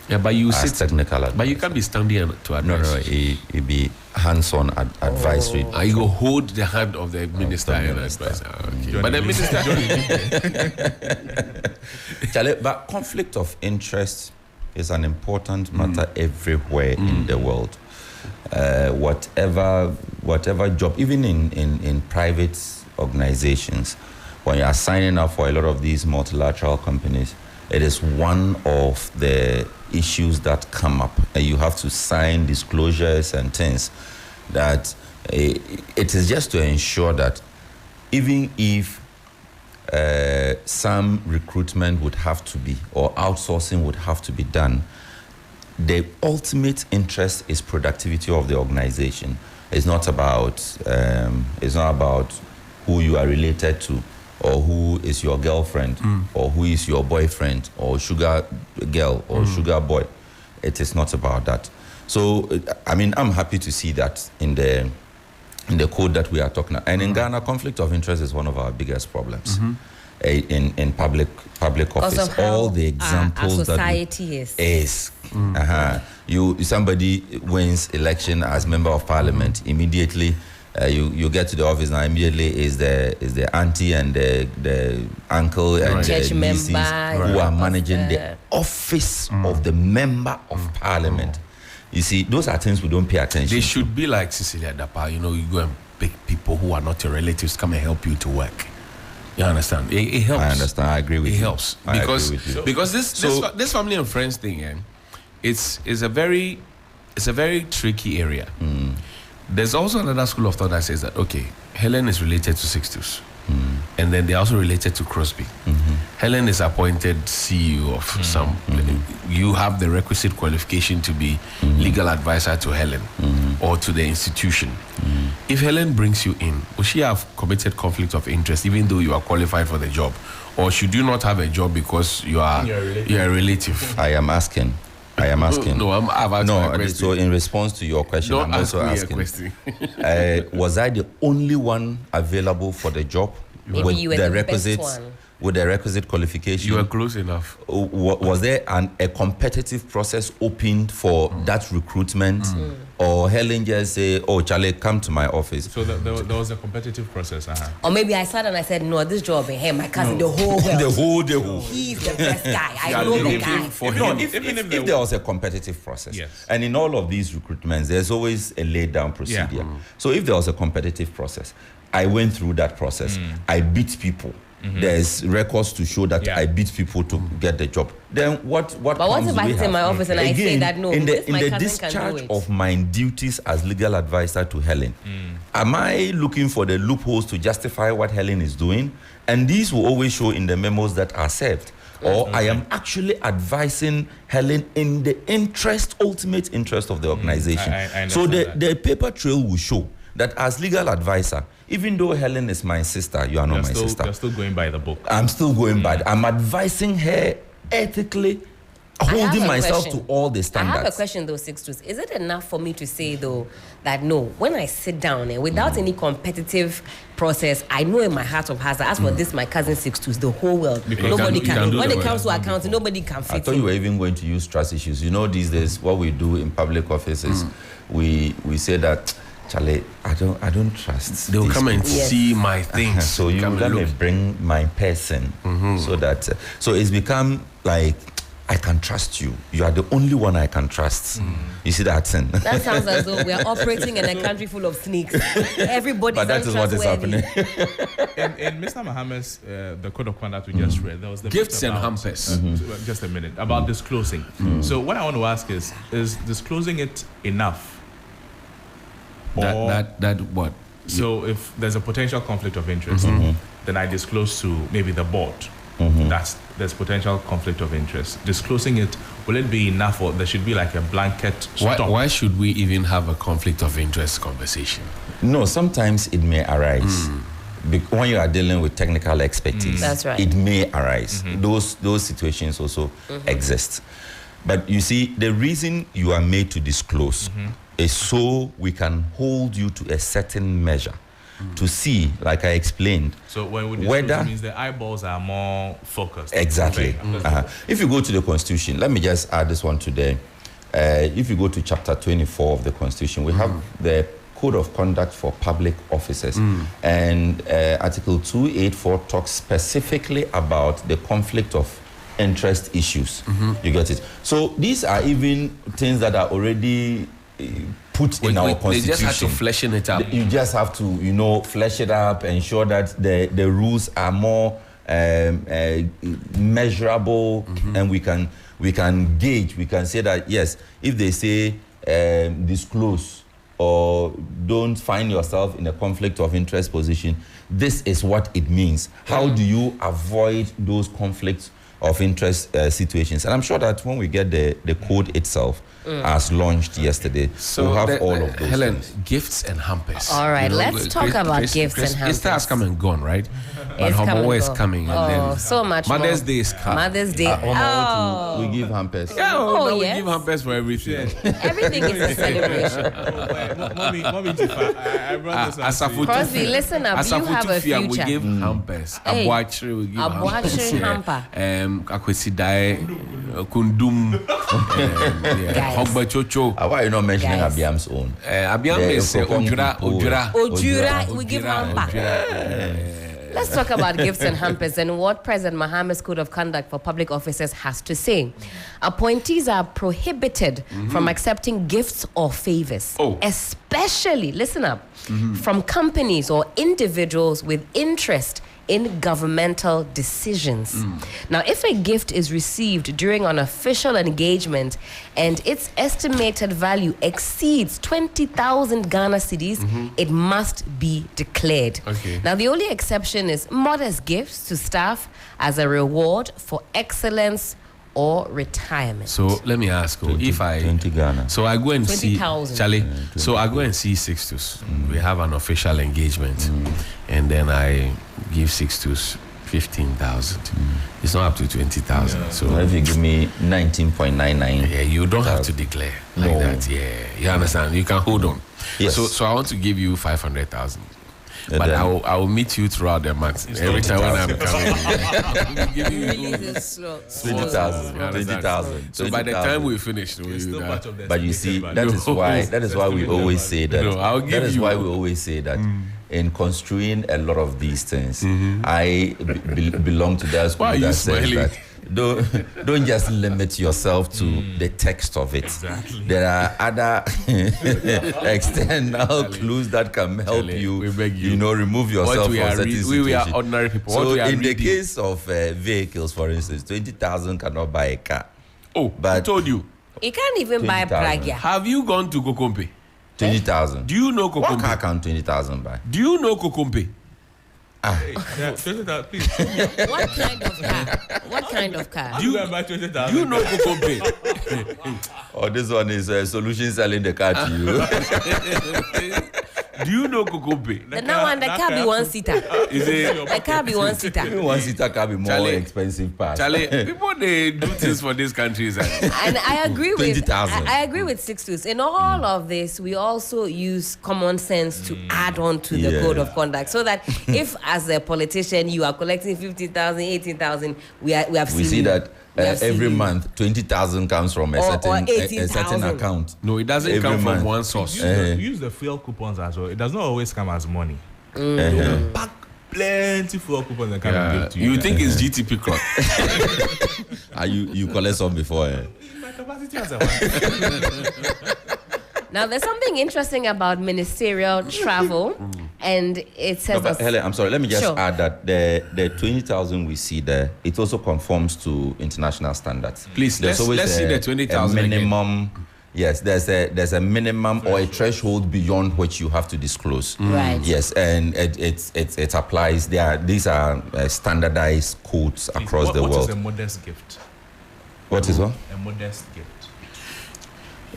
yeah, but you sit technical advice. But you can't be standing to advise. It be hands-on advisory. You go hold the hand of the minister and advise. Okay. But the minister. Charlie, but conflict of interest is an important matter everywhere in the world. Whatever job, even in private organizations, when you are signing up for a lot of these multilateral companies, it is one of the issues that come up, and you have to sign disclosures and things that it is just to ensure that even if some recruitment would have to be, or outsourcing would have to be done, the ultimate interest is productivity of the organization. It's not about who you are related to, or who is your girlfriend, or who is your boyfriend, or sugar girl, or sugar boy. It is not about that. So, I mean, I'm happy to see that in the code that we are talking about. And in Ghana, conflict of interest is one of our biggest problems. In public office, all the examples our society that is. Somebody wins election as member of parliament, immediately you get to the office now. Immediately is the auntie and the uncle and the nieces who are managing the office of the member of parliament. You see, those are things we don't pay attention. They should be like Cecilia Dapa. You go and pick people who are not your relatives come and help you to work. You understand? It helps. I understand. I agree with you. It helps because this family and friends thing, it's a very tricky area. There's also another school of thought that says that Helen is related to Sixtus, and then they're also related to Crosby. Helen is appointed CEO of some. You have the requisite qualification to be legal advisor to Helen or to the institution. If Helen brings you in, will she have committed conflict of interest even though you are qualified for the job? Or should you not have a job because you are a relative? I am asking. No, I've asked my question. So in response to your question, I'm also asking. Was I the only one available for the job? Maybe you were the best one. With the requisite qualification? You were close enough. Was there a competitive process opened for that recruitment? Or Helen just say, Charlie, come to my office? So there was a competitive process. Or maybe I sat and I said, no, this job, hey, my cousin, the whole world. the whole. He's the best guy. I know the guy. If there was a competitive process, yes. And in all of these recruitments, there's always a laid down procedure. Yeah. So if there was a competitive process, I went through that process. I beat people. There's records to show that I beat people to get the job. Then what? But what if I sit in my office and I say that no, in the cousin discharge can do it. of my duties as legal advisor to Helen, am I looking for the loopholes to justify what Helen is doing? And these will always show in the memos that are served. Or I am actually advising Helen in the ultimate interest of the organization. I so the paper trail will show that as legal advisor, even though Helen is my sister, you are not my sister. You're still going by the book. I'm still going by. I'm advising her ethically, holding myself to all the standards. I have a question though, Sixtus. Is it enough for me to say though that no, when I sit down and without any competitive process, I know in my heart of hearts that as for this, my cousin Sixtus, the whole world, nobody can. When it comes to accounting, nobody can fit. I thought you were even going to use trust issues. You know, these days, what we do in public offices, we say that, Charlie, I don't trust. They'll come and see my things. So you come and bring my person, so that so it's become like I can trust you. You are the only one I can trust. You see that thing? That sounds as though we are operating in a country full of snakes. Everybody's But that is what is untrustworthy. happening. In Mr. Mohammed's the code of conduct we just read, there was the Gifts bit and about- hampers. Just a minute about disclosing. So what I want to ask is disclosing it enough? Or- That what? So if there's a potential conflict of interest, then I disclose to maybe the board. There's potential conflict of interest. Disclosing it, will it be enough, or there should be like a blanket stop? Why should we even have a conflict of interest conversation? No, sometimes it may arise. When you are dealing with technical expertise, That's right. it may arise. Those situations also exist. But you see, the reason you are made to disclose is so we can hold you to a certain measure to see, like I explained. So when we disclose, Whether- it means the eyeballs are more focused. Exactly. Okay. If you go to the Constitution, let me just add this one today. If you go to chapter 24 of the Constitution, we have the Code of Conduct for Public Officers. And Article 284 talks specifically about the conflict of interest issues. You get it? So these are even things that are already put in our They Constitution. just have to fleshing it up. You just have to, flesh it up, ensure that the rules are more measurable, and we can gauge. We can say that yes, if they say disclose or don't find yourself in a conflict of interest position, this is what it means. How do you avoid those conflicts of interest situations? And I'm sure that when we get the code itself as launched yesterday, we'll have all of those Helen, things. gifts and hampers. All right, let's talk about gifts and hampers. Easter has come and gone, right? But It's come and Homo is go. coming, and Oh, then so much Mother's more. Day is coming. Mother's Day. We give hampers. Yeah, Oh, now yes. we give hampers for everything. Everything is a celebration. Mommy, Tifa, I brought this up to you. Crosby, listen up. You have a Fia, we future. give hampers. Hey, Abuachiri, we give Abuachiri hamper. Akwesi Dai, Kundum, Guys. Hogba Chocho. Why are you not mentioning Guys. Abiam's own? Abiam The is Okokong Ojura, people. Ojura. Ojura, we give Ojura, hamper. Ojura. Let's talk about gifts and hampers and what President Mohammed's Code of Conduct for Public Officers has to say. Appointees are prohibited from accepting gifts or favors, especially, listen up, from companies or individuals with interest in governmental decisions. Now, if a gift is received during an official engagement and its estimated value exceeds 20,000 Ghana cedis, it must be declared. Okay. Now, the only exception is modest gifts to staff as a reward for excellence or retirement. So let me ask you, if I 20 Ghana. So I go and see 20,000. Charlie. So I go and see Sixtus. We have an official engagement, and then I give Sixtus 15,000. It's not up to 20,000. So So if you give me 19.99, yeah, you don't have to declare like No. that. Yeah, you understand. You can hold on. Yes. So I want to give you 500,000. And But then- I will meet you throughout the month. Every time when I'm coming, I'm giving you 20,000. You understand? 20,000. So by the time we finish, we It's do still that. part of the But you see, estimated value. that is why we always say that. No, I'll that give is you- why we always say that in construing a lot of these things, I belong to that school Why are you that says smiling? that don't just limit yourself to the text of it. Exactly. There are other external clues that can help Charlie, you, we beg you. remove yourself we from are certain we are situations. ordinary people. What So we are in the reading. case of vehicles, for instance, 20,000 cannot buy a car. Oh, But- I told you. You can't even buy 20,000. Pragia. Have you gone to Kokompe? 20,000. Do you know What car Kokompe? can 20,000 buy? Do you know Kokompe? Yeah, 20,000, please. What kind of car? What kind of car? Do you buy 20,000? Do you know Kokompe? Oh, this one is solution selling the car to you. Do you know Kokompe? The now one, the car be one seater. Is it? The car be one seater. Even one seater car be more Charlie, expensive part. Charlie, people they do things for these countries. And I agree with 20,000. I agree with Sixtus. In all of this, we also use common sense to add on to the Yeah. code of conduct, so that if, as a politician, you are collecting 50,000, 18,000, we have we seen see you. that We have every seen you. month 20,000 comes from a Or certain 18,000. account. No, it doesn't Every come from month. one source. Use the fuel coupons as well. It does not always come as money. Pack plenty fuel coupons that come and give to you. You think it's GTP clock? You collect some before? My capacity has a one. Now, there's something interesting about ministerial travel, and it says. No, but Helen, I'm sorry. Let me just Sure. add that the 20,000 we see there, it also conforms to international standards. Please, let's see the 20,000 a minimum. Yes, there's a minimum or a threshold beyond which you have to disclose. Right. Yes, and it applies. These are standardized codes across the world. What is a modest gift? What is what? A modest gift.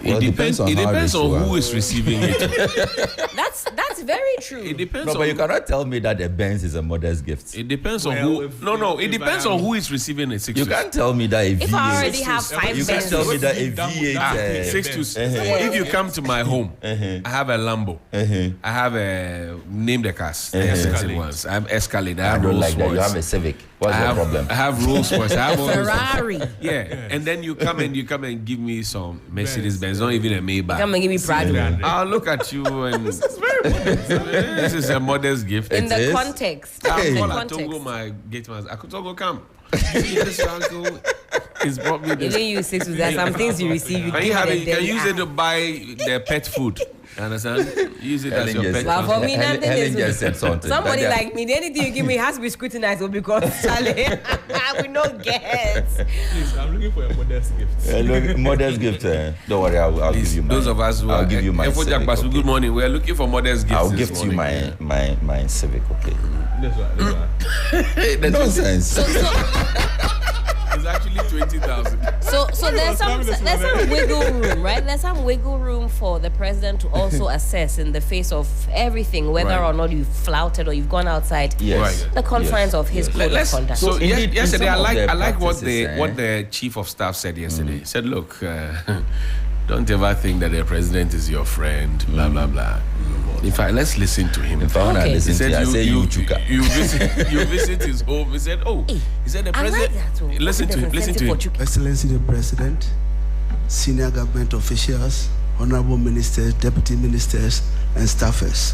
Well, It depends on who is receiving it. That's very true. It depends No, on but you cannot tell me that a Benz is a modest gift. It depends on Well, who. if- It depends on who is receiving it. You can't tell me that a If I V8. already have five You can't Benz, tell me that a That- V8. that- Six to. If you come to my home, I have a Lambo. I have a name the cars. I have sensitive ones. I have Escalade. I I have don't Rolls like that. You Royce. have a Civic. What's I your have, problem? I have Rolls Royce. I have all these things. Ferrari. Yeah, and then you come and give me some Mercedes Benz, not even a Maybach. Come and give me Bradley. I'll look at you and this is very modest. This is a modest gift. In It the is? context. I'll In the call context. Atongo my gate man. Atongo come. This your uncle is probably You the. didn't use 6 weeks. There are some things you receive. You Can you give have them it? You can daily. use it to buy their pet food. You understand? Use it as your pet Well, food. for me, nothing Helen is. just said something. Somebody That- like me, anything you give me has to be scrutinized because Charlie, we don't get. Please, I'm looking for a modest gift. Look, modest gift. Don't worry, I'll give you mine. Those of us who I'll are give you my Efo Civic, Jakbasu, okay? good morning. We are looking for modest gifts. I'll this gift you morning. my Civic, okay? This one. Nonsense. It's actually 20,000. So there's some this wiggle room, right? There's some wiggle room for the president to also assess in the face of everything, whether Right. or not you've flouted or you've gone outside Yes. Right. the confines of his code of Let's. conduct. So indeed, in yesterday, some of I the like what practices, what the chief of staff said yesterday. He said, "Look, don't ever think that the president is your friend." Blah blah blah. In fact, let's listen to him. If I want to Okay. He listen to said you, I say you chuka. you visit his home. He said, "Oh, he said the I like president." that. Oh. Listen to him. Listen to him. Excellency the President, senior government officials, honorable ministers, deputy ministers, and staffers.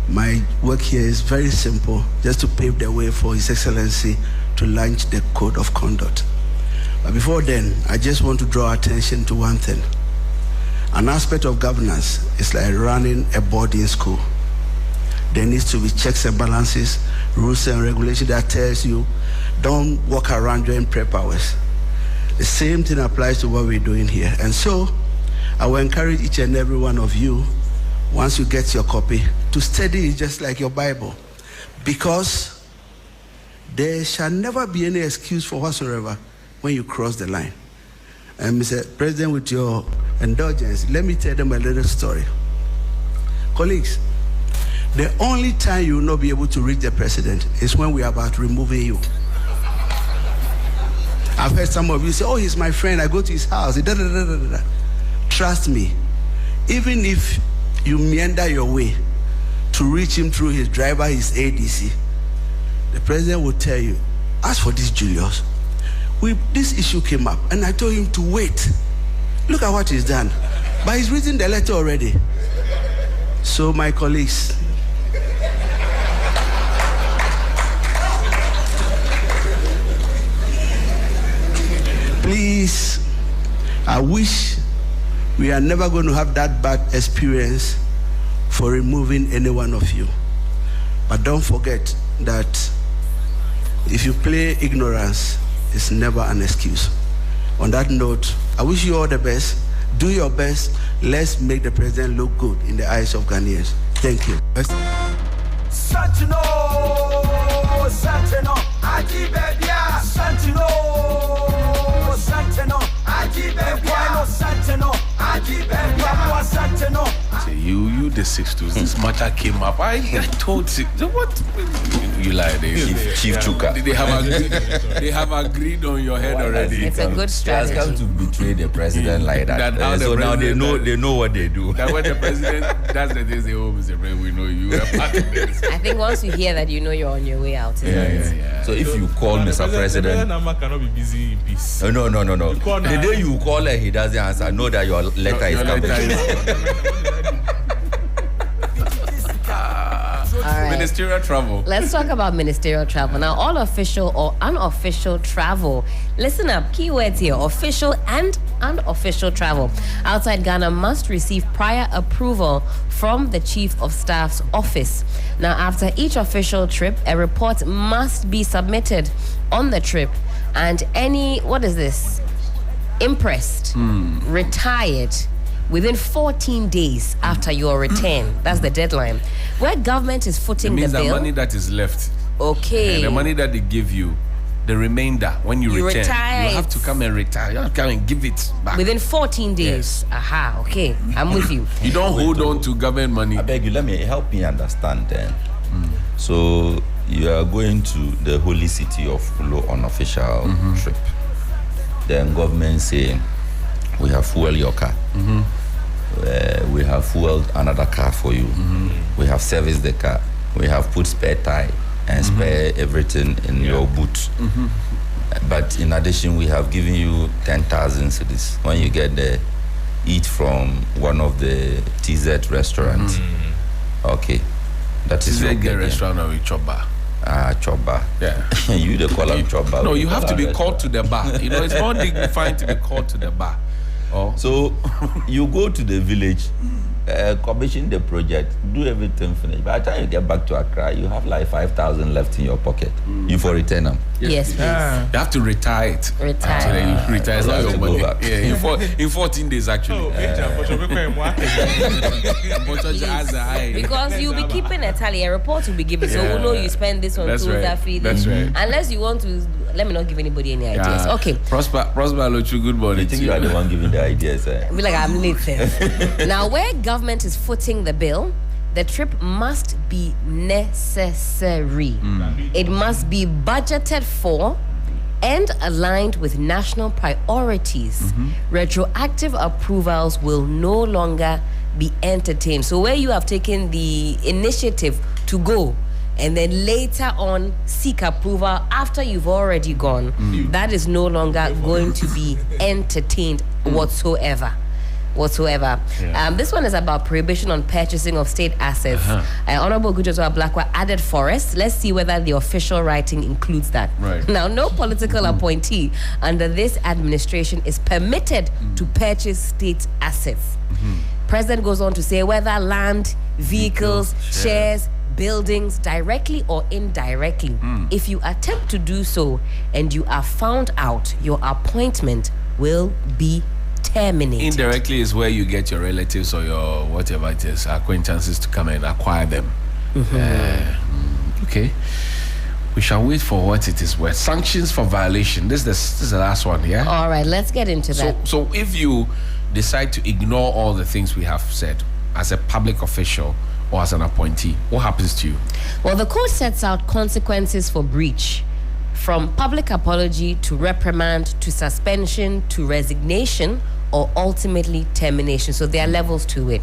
My work here is very simple, just to pave the way for His Excellency to launch the Code of Conduct. But before then, I just want to draw attention to one thing. An aspect of governance is like running a boarding school. There needs to be checks and balances, rules and regulations that tells you don't walk around during prep hours. The same thing applies to what we're doing here. And so I will encourage each and every one of you, once you get your copy, to study it just like your Bible. Because there shall never be any excuse for whatsoever when you cross the line. And Mr. President, with your indulgence, let me tell them a little story. Colleagues, the only time you will not be able to reach the president is when we are about removing you. I've heard some of you say, "Oh, he's my friend. I go to his house." Da, da, da, da, da. Trust me, even if you meander your way to reach him through his driver, his ADC, the president will tell you, "As for this Julius, this issue came up, and I told him to wait. Look at what he's done. But he's written the letter already." So, my colleagues, please, I wish we are never going to have that bad experience for removing any one of you. But don't forget that if you play ignorance, it's never an excuse. On that note, I wish you all the best. Do your best. Let's make the president look good in the eyes of Ghanaians. Thank you. Santino, Santino, Aji Bebia, Santino, Santino, Aji Bebia, Santino, Aji Bebia, Santino. Say, you the 6'2". This matter came up. I told you what you lied. Chief Chuka. They have agreed on your head already. It's a good He has strategy. come to betray the president like that. That now the So now they president- know what they do. That when the president does the thing, say, "Oh, Mr. President, we know you are part of this." I think once you hear that, you know you're on your way out. Yeah. So if you call The Mr. The President, president number cannot be busy in peace. no. You call The now. day you call and he doesn't answer, know that your letter is Your coming. letter is- All right. Ministerial travel. Let's talk about ministerial travel. Now, all official or unofficial travel. Listen up, keywords here. Official and unofficial travel outside Ghana must receive prior approval from the Chief of Staff's office. Now, after each official trip, a report must be submitted on the trip. And any, impressed, retired, within 14 days after your return. That's the deadline. Where government is footing the bill. The money that is left. Okay. The money that they give you, the remainder, when you return, retire you have to come and retire. You have to come and give it back. Within 14 days. Yes. Aha, okay. I'm with you. You don't hold on to government money. I beg you, help me understand then. So you are going to the holy city of Ulo on official trip. Then government saying, we have fueled your car. We have fueled another car for you. We have serviced the car. We have put spare tire and spare everything in your boot. But in addition, we have given you 10,000 cedis. When you get there, eat from one of the TZ restaurants. Okay. That is a your restaurant or a choba. Choba. Yeah. You the call them choba. No, you have to be called to the bar. You know, it's more dignified to be called to the bar. Oh. So you go to the village, commission the project, do everything finished. By the time you get back to Accra, you have like 5,000 left in your pocket. You for return them. Yes, please. You have to retire it. Retire. So then you retire. It's not your money. Yeah, in 14 days actually. Because you'll be keeping a tally. A report will be given. So we'll know you spend this on That's tools, right. that fee. That's right. Unless you want to, let me not give anybody any ideas. Okay. Prosper Lochu, good morning. I think you are the one giving the ideas. I feel like I'm late then. Now, where government is footing the bill, the trip must be necessary. It must be budgeted for and aligned with national priorities. Retroactive approvals will no longer be entertained. So where you have taken the initiative to go and then later on seek approval after you've already gone, that is no longer going to be entertained whatsoever. This one is about prohibition on purchasing of state assets. Honorable Gujoso Ablakwa added forest. Let's see whether the official writing includes that. Right. Now, no political appointee under this administration is permitted to purchase state assets. President goes on to say whether land, vehicles, shares, buildings, directly or indirectly. If you attempt to do so and you are found out, your appointment will be terminated. Indirectly is where you get your relatives or your whatever it is, acquaintances to come and acquire them. Okay. We shall wait for what it is worth. Sanctions for violation. This is the last one, yeah? All right, let's get into that. So if you decide to ignore all the things we have said as a public official or as an appointee, what happens to you? Well, the code sets out consequences for breach, from public apology to reprimand to suspension to resignation or ultimately termination. So there are levels to it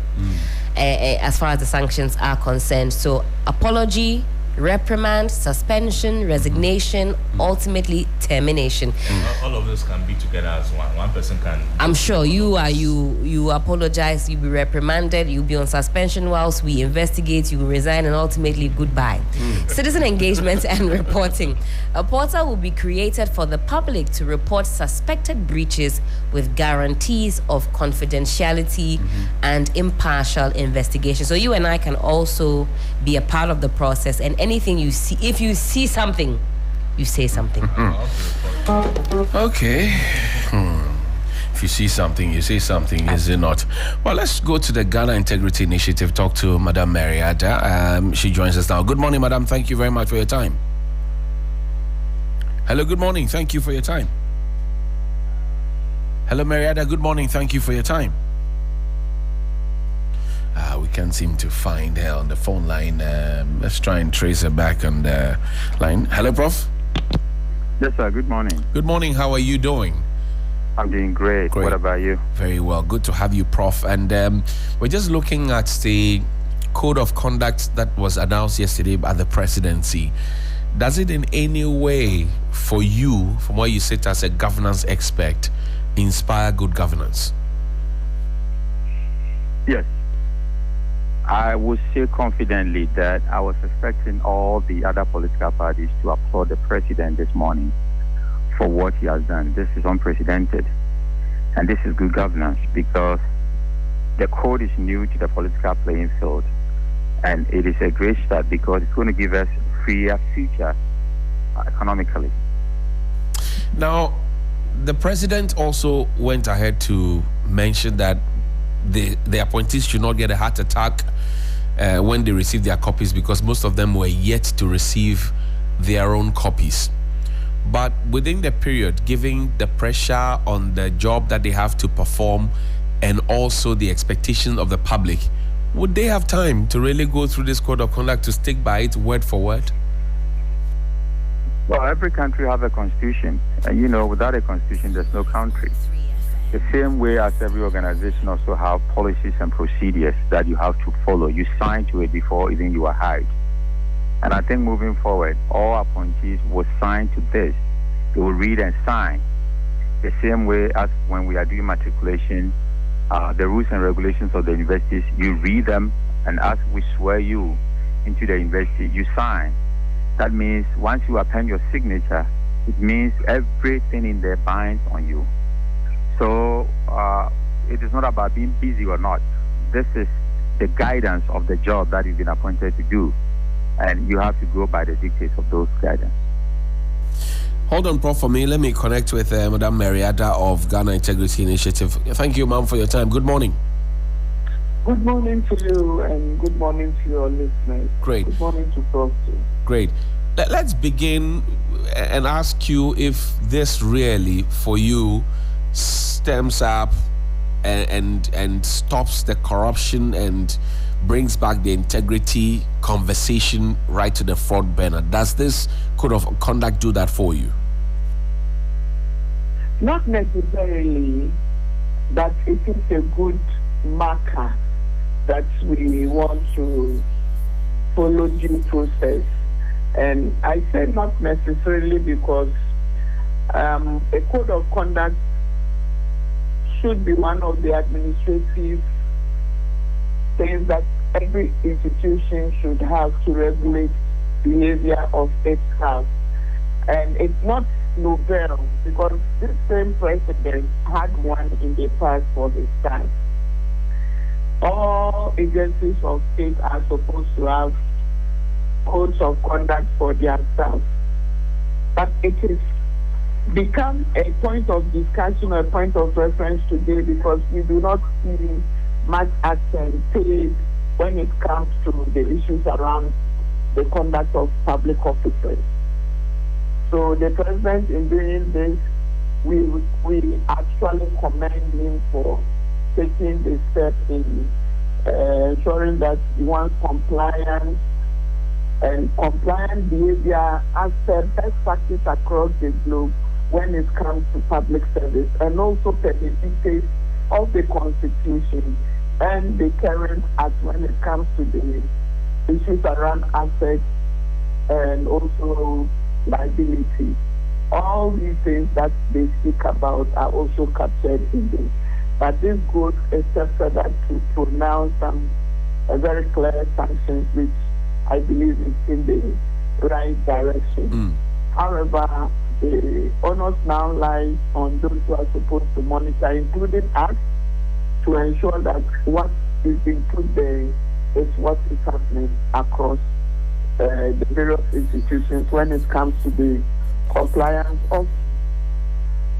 as far as the sanctions are concerned. So apology, reprimand, suspension, resignation, ultimately termination. All of this can be together as one. One person can. I'm sure you apologize, you be reprimanded, you'll be on suspension whilst we investigate, you will resign, and ultimately goodbye. Citizen engagement and reporting. A portal will be created for the public to report suspected breaches with guarantees of confidentiality and impartial investigation. So you and I can also be a part of the process, and anything you see, if you see something, you say something. Okay. If you see something, you say something, is it not? Well, let's go to the Ghana Integrity Initiative, talk to Madam Mariada. She joins us now. Good morning, Madam. Thank you very much for your time. Hello, good morning. Thank you for your time. Hello, Mariada. Good morning. Thank you for your time. We can't seem to find her on the phone line. Let's try and trace her back on the line. Hello, Prof. Yes, sir. Good morning. Good morning. How are you doing? I'm doing great. What about you? Very well. Good to have you, Prof. And we're just looking at the code of conduct that was announced yesterday by the presidency. Does it in any way, for you, from where you sit as a governance expert, inspire good governance? Yes. I would say confidently that I was expecting all the other political parties to applaud the president this morning for what he has done. This is unprecedented. And this is good governance because the code is new to the political playing field. And it is a great start because it's going to give us a freer future economically. Now, the president also went ahead to mention that the appointees should not get a heart attack when they receive their copies because most of them were yet to receive their own copies. But within the period, given the pressure on the job that they have to perform and also the expectation of the public, would they have time to really go through this code of conduct to stick by it word for word? Well, every country has a constitution. And without a constitution, there's no country. The same way as every organization also have policies and procedures that you have to follow. You sign to it before even you are hired. And I think moving forward, all appointees will sign to this. They will read and sign. The same way as when we are doing matriculation, the rules and regulations of the universities, you read them, and as we swear you into the university, you sign. That means once you append your signature, it means everything in there binds on you. So it is not about being busy or not. This is the guidance of the job that you've been appointed to do. And you have to go by the dictates of those guidance. Hold on, Prof, for me. Let me connect with Madam Mariada of Ghana Integrity Initiative. Thank you, ma'am, for your time. Good morning. Good morning to you and good morning to your listeners. Great. Good morning to Prof. Great. Let's begin and ask you if this really, for you, stems up and stops the corruption and brings back the integrity conversation right to the front burner. Does this code of conduct do that for you? Not necessarily, but it is a good marker that we want to follow due process. And I say not necessarily because a code of conduct should be one of the administrative things that every institution should have to regulate behavior of its staff. And it's not novel because this same president had one in the past for his time. All agencies of state are supposed to have codes of conduct for their staff. But it has become a point of discussion, a point of reference today because we do not see much action paid when it comes to the issues around the conduct of public officers. So the president in doing this, we actually commend him for taking the step in ensuring that he wants compliance and compliant behavior as per best practice across the globe when it comes to public service, and also per the dictates of the Constitution and the current act when it comes to the issues around assets and also liability. All these things that they speak about are also captured in this. But this goes a step further to pronounce some very clear sanctions, which I believe is in the right direction. However, the onus now lies on those who are supposed to monitor, including us, to ensure that what is being put there is what is happening across the various institutions when it comes to the compliance of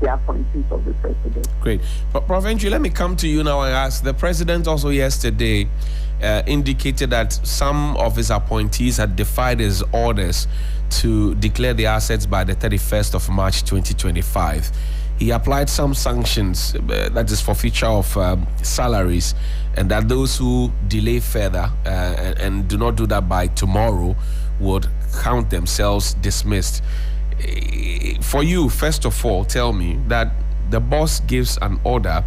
the appointees of the president. Great. But Prof. Entry, let me come to you now and ask. The president also yesterday indicated that some of his appointees had defied his orders to declare the assets by the 31st of March 2025. He applied some sanctions, that is forfeiture of salaries, and that those who delay further and do not do that by tomorrow would count themselves dismissed. For you, first of all, tell me that the boss gives an order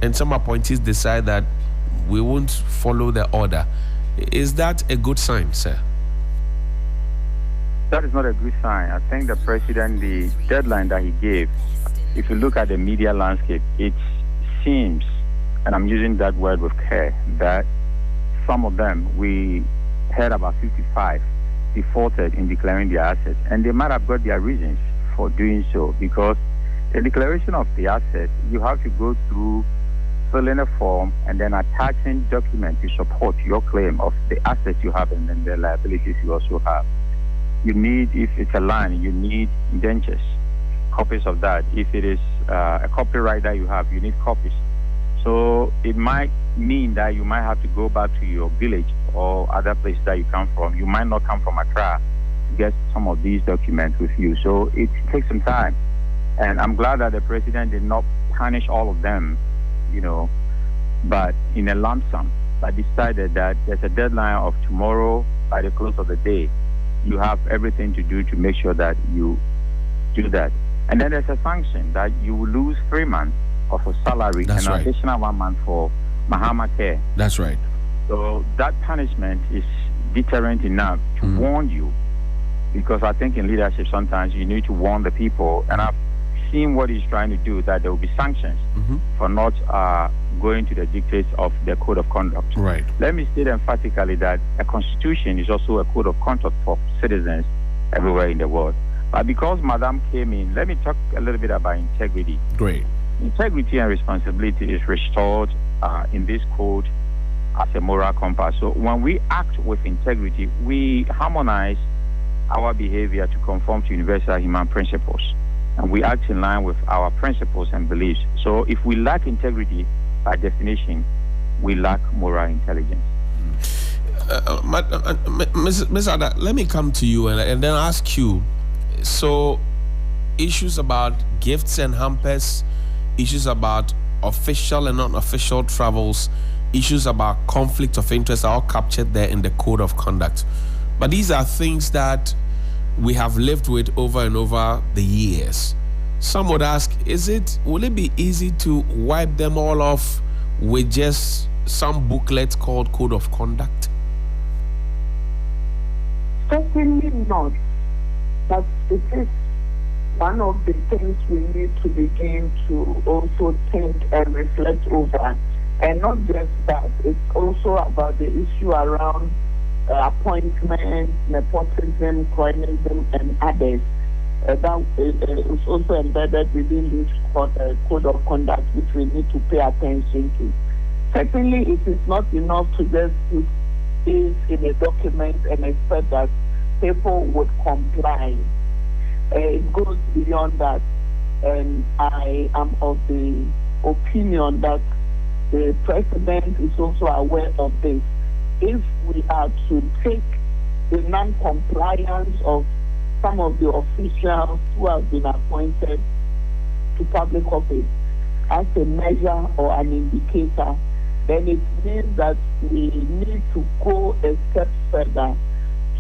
and some appointees decide that we won't follow the order. Is that a good sign, sir? That is not a good sign. I think the president, the deadline that he gave, if you look at the media landscape, it seems, and I'm using that word with care, that some of them, we heard about 55 defaulted in declaring their assets. And they might have got their reasons for doing so, because the declaration of the assets, you have to go through filling a form and then attaching documents to support your claim of the assets you have and then the liabilities you also have. You need, if it's a land, you need indentures, copies of that. If it is a copyright that you have, you need copies. So it might mean that you might have to go back to your village or other place that you come from. You might not come from Accra to get some of these documents with you. So it takes some time. And I'm glad that the president did not punish all of them, but in a lump sum, but decided that there's a deadline of tomorrow by the close of the day. You have everything to do to make sure that you do that. And then there's a sanction that you will lose 3 months of a salary and an additional 1 month for Mahama care. That's right. So that punishment is deterrent enough to warn you, because I think in leadership sometimes you need to warn the people. And I've seen what he's trying to do, that there will be sanctions for not going to the dictates of the code of conduct. Right. Let me state emphatically that a constitution is also a code of conduct for citizens everywhere in the world. But because Madam came in, let me talk a little bit about integrity. Great. Integrity and responsibility is restored in this code as a moral compass. So when we act with integrity, we harmonize our behavior to conform to universal human principles. And we act in line with our principles and beliefs. So if we lack integrity, by definition, we lack moral intelligence. Ms. Ada, let me come to you and then ask you. So, issues about gifts and hampers, issues about official and non-official travels, issues about conflict of interest are all captured there in the code of conduct. But these are things that we have lived with over and over the years. Some would ask, will it be easy to wipe them all off with just some booklet called Code of Conduct? Certainly not. But it is one of the things we need to begin to also think and reflect over. And not just that, it's also about the issue around appointments, nepotism, cronyism, and others. That is also embedded within this code of conduct, which we need to pay attention to. Certainly, it is not enough to just put this in a document and expect that people would comply. It goes beyond that, and I am of the opinion that the president is also aware of this. If we are to take the non-compliance of some of the officials who have been appointed to public office as a measure or an indicator, then it means that we need to go a step further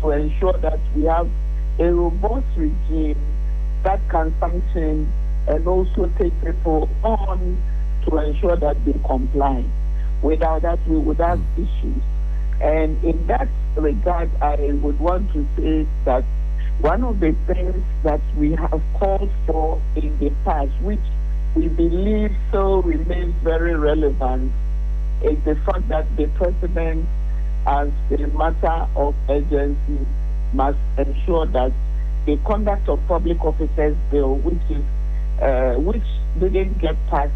to ensure that we have a robust regime that can sanction and also take people on to ensure that they comply. Without that, we would have issues. And in that regard, I would want to say that one of the things that we have called for in the past, which we believe still remains very relevant, is the fact that the president, as a matter of urgency, must ensure that the conduct of public officers bill, which didn't get passed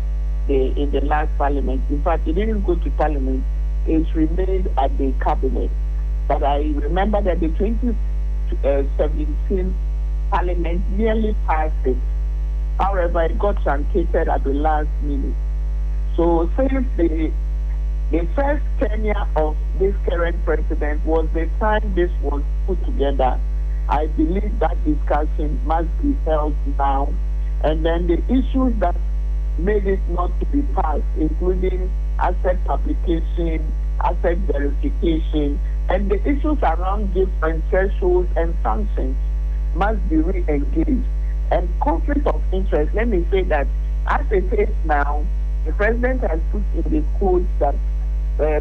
in the last parliament. In fact, it didn't go to parliament. It remained at the cabinet. But I remember that the 2017 parliament nearly passed it. However, it got truncated at the last minute. So since the first tenure of this current president was the time this was put together, I believe that discussion must be held now. And then the issues that made it not to be passed, including asset publication, asset verification, and the issues around different thresholds and sanctions must be re-engaged. And conflict of interest, let me say that as it is now, the president has put in the codes that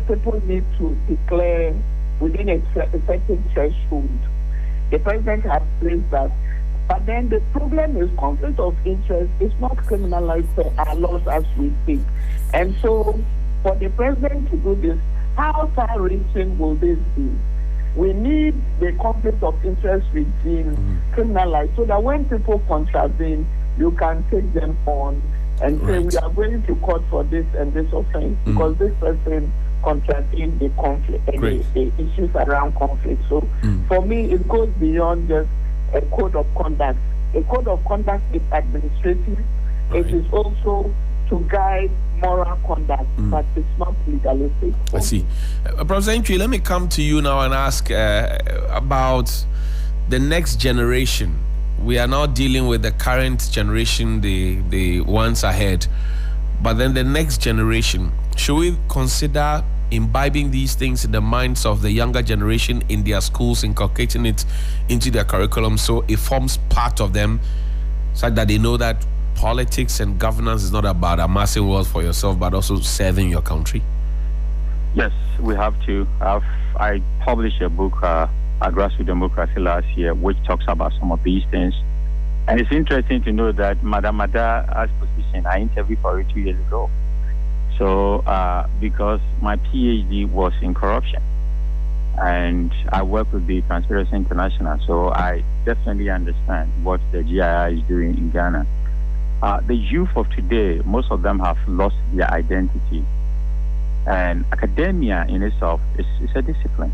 people need to declare within a certain threshold. The president has placed that. But then the problem is conflict of interest is not criminalized by our laws as we speak. And so for the president to do this, how far-reaching will this be? We need the conflict of interest regime criminalized so that when people contravene, you can take them on and say, we are going to court for this and this offense because this person contravened the conflict and the issues around conflict. So for me, it goes beyond just a code of conduct. A code of conduct is administrative. It is also to guide moral conduct, but it's not legalistic. I see. Professor Entry, let me come to you now and ask about the next generation. We are now dealing with the current generation, the ones ahead. But then the next generation, should we consider imbibing these things in the minds of the younger generation in their schools, inculcating it into their curriculum so it forms part of them, such that they know that politics and governance is not about amassing wealth for yourself, but also serving your country? Yes, we have to. I published a book, Grassroots Democracy, last year, which talks about some of these things. And it's interesting to know that Madam Mada's position, I interviewed for her 2 years ago. So, because my PhD was in corruption, and I work with the Transparency International, so I definitely understand what the GII is doing in Ghana. The youth of today, most of them have lost their identity. And academia in itself is a discipline.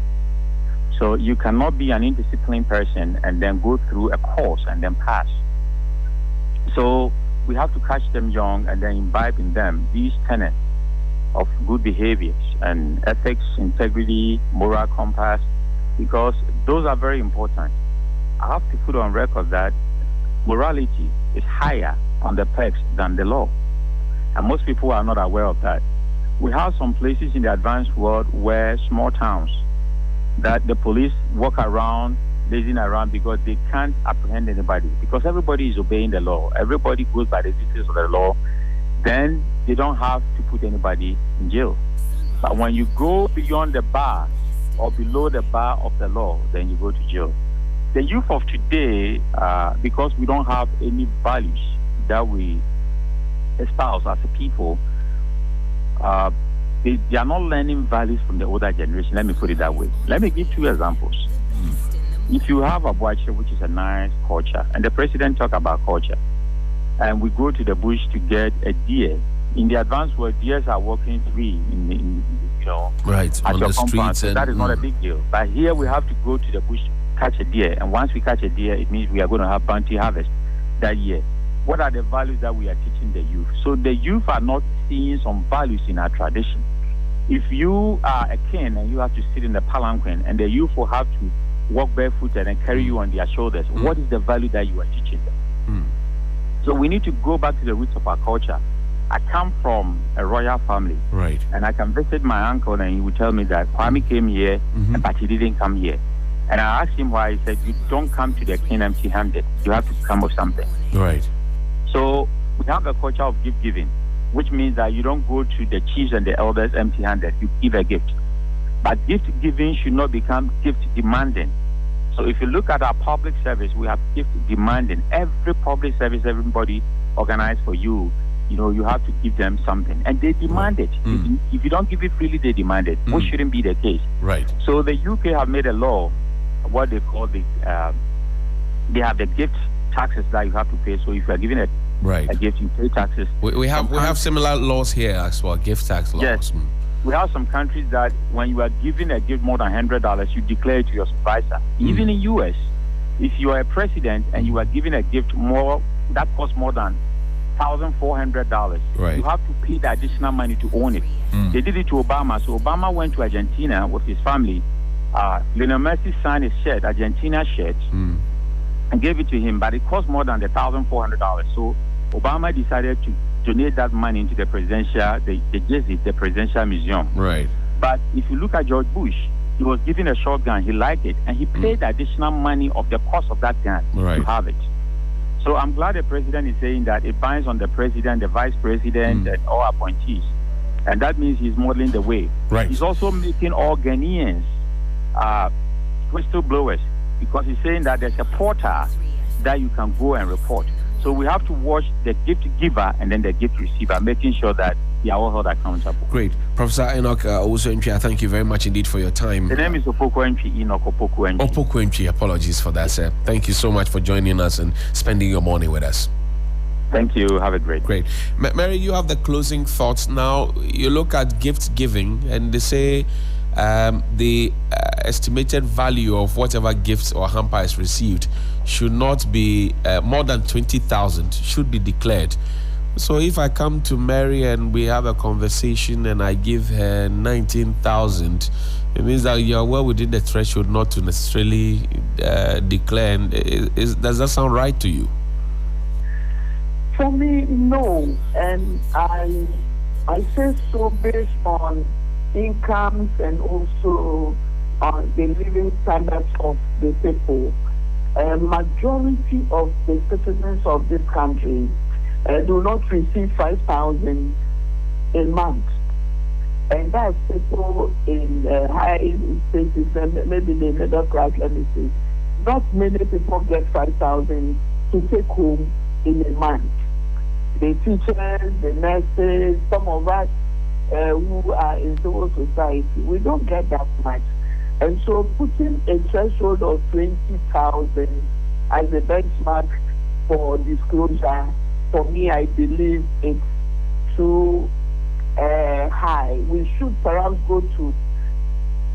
So you cannot be an indisciplined person and then go through a course and then pass. So we have to catch them young and then imbibe in them these tenets of good behaviors and ethics, integrity, moral compass, because those are very important. I have to put on record that morality is higher on the pegs than the law. And most people are not aware of that. We have some places in the advanced world where small towns that the police walk around, lazing around because they can't apprehend anybody, because everybody is obeying the law. Everybody goes by the details of the law. Then they don't have to put anybody in jail. But when you go beyond the bar or below the bar of the law, then you go to jail. The youth of today, because we don't have any values that we espouse as a people, they are not learning values from the older generation. Let me put it that way. Let me give two examples. If you have a Abuache, which is a nice culture, and the president talk about culture, and we go to the bush to get a deer. In the advanced world, deers are walking free right, at on your the compound. streets, So and that is not a big deal. But here we have to go to the bush to catch a deer, and once we catch a deer, it means we are going to have bounty harvest that year. What are the values that we are teaching the youth? So the youth are not seeing some values in our tradition. If you are a king and you have to sit in the palanquin, and the youth will have to walk barefooted and carry you on their shoulders, what is the value that you are teaching them? So we need to go back to the roots of our culture. I come from a royal family, right, and I can visit my uncle and he would tell me that Kwame came here, but he didn't come here. And I asked him why. He said, you don't come to the king empty-handed. You have to come with something. right. So we have a culture of gift giving, which means that you don't go to the chiefs and the elders empty-handed. You give a gift. But gift giving should not become gift demanding. So if you look at our public service, we have gift demanding. Every public service, everybody organized for you, you have to give them something. And they demand it. If you don't give it freely, they demand it, which shouldn't be the case. Right. So the UK have made a law, what they call they have the gift taxes that you have to pay. So if you are giving a gift, you pay taxes. We have similar laws here as well, gift tax laws. Yes. We have some countries that when you are giving a gift more than $100, you declare it to your supervisor. Even in US, if you are a president and you are giving a gift that costs more than $1,400, you have to pay the additional money to own it. They did it to Obama. So Obama went to Argentina with his family. Lionel Messi signed his shirt, Argentina shirt, and gave it to him, but it cost more than the $1,400. So Obama decided to donate that money into the presidential, the presidential museum. Right. But if you look at George Bush, he was given a shotgun, he liked it, and he paid the additional money of the cost of that gun to have it. So I'm glad the president is saying that it binds on the president, the vice president, and all appointees. And that means he's modeling the way. Right. He's also making all Ghanaians whistleblowers, because he's saying that there's a portal that you can go and report. So we have to watch the gift giver and then the gift receiver, making sure that they are all held accountable. Great. Professor Enoch Owusu-Ntwi, thank you very much indeed for your time. The name is Opoku Ntwi, Enoch Opoku Ntwi. Opoku Ntwi, apologies for that, sir. Thank you so much for joining us and spending your morning with us. Thank you. Have a great day. Great. Mary, you have the closing thoughts. Now, you look at gift giving and they say the estimated value of whatever gifts or hamper is received should not be more than 20,000, should be declared. So if I come to Mary and we have a conversation and I give her 19,000, it means that you're well within the threshold not to necessarily declare. Does that sound right to you? For me, no. And I say so based on incomes and also on the living standards of the people. A majority of the citizens of this country do not receive 5,000 a month. And that's people in high status, and maybe the middle class, let me say. Not many people get 5,000 to take home in a month. The teachers, the nurses, some of us who are in civil society, we don't get that much. And so putting a threshold of 20,000 as a benchmark for disclosure, for me, I believe it's too high. We should perhaps go to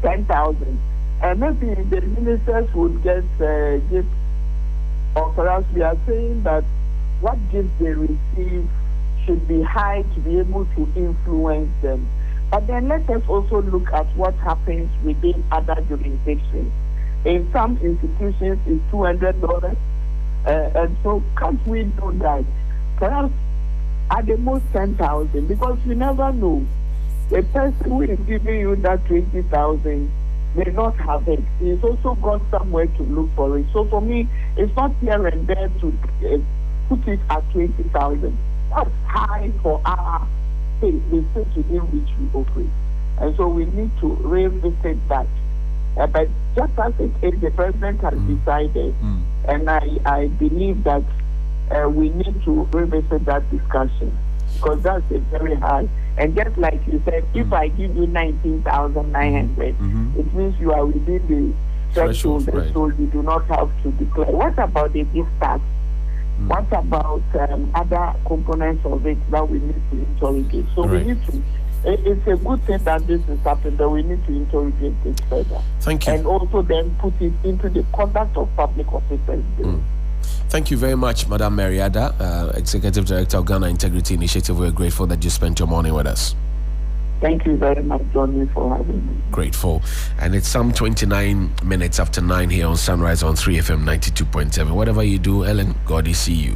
10,000. And maybe the ministers would get gifts, or perhaps we are saying that what gifts they receive should be high to be able to influence them. But then let us also look at what happens within other jurisdictions. In some institutions, it's $200. And so can't we do that? Perhaps at the most 10,000, because you never know. The person who is giving you that 20,000 may not have it. He's also got somewhere to look for it. So for me, it's not here and there to put it at 20,000. That's high for our state, the state within which we operate. And so we need to revisit that. But just as it is, the president has decided, and I believe that we need to revisit that discussion, because that's a very high. And just like you said, if I give you 19,900, it means you are within the threshold, right. So you do not have to declare. What about the gift tax? What about other components of it that we need to interrogate? So we need to. It's a good thing that this is happening, but we need to interrogate it further. Thank you. And also then put it into the conduct of public officers. Thank you very much, Madam Mariada, Executive Director of Ghana Integrity Initiative. We're grateful that you spent your morning with us. Thank you very much, Johnny, for having me. Grateful. And it's some 29 minutes after 9 here on Sunrise on 3FM 92.7. Whatever you do, Ellen, God, see you.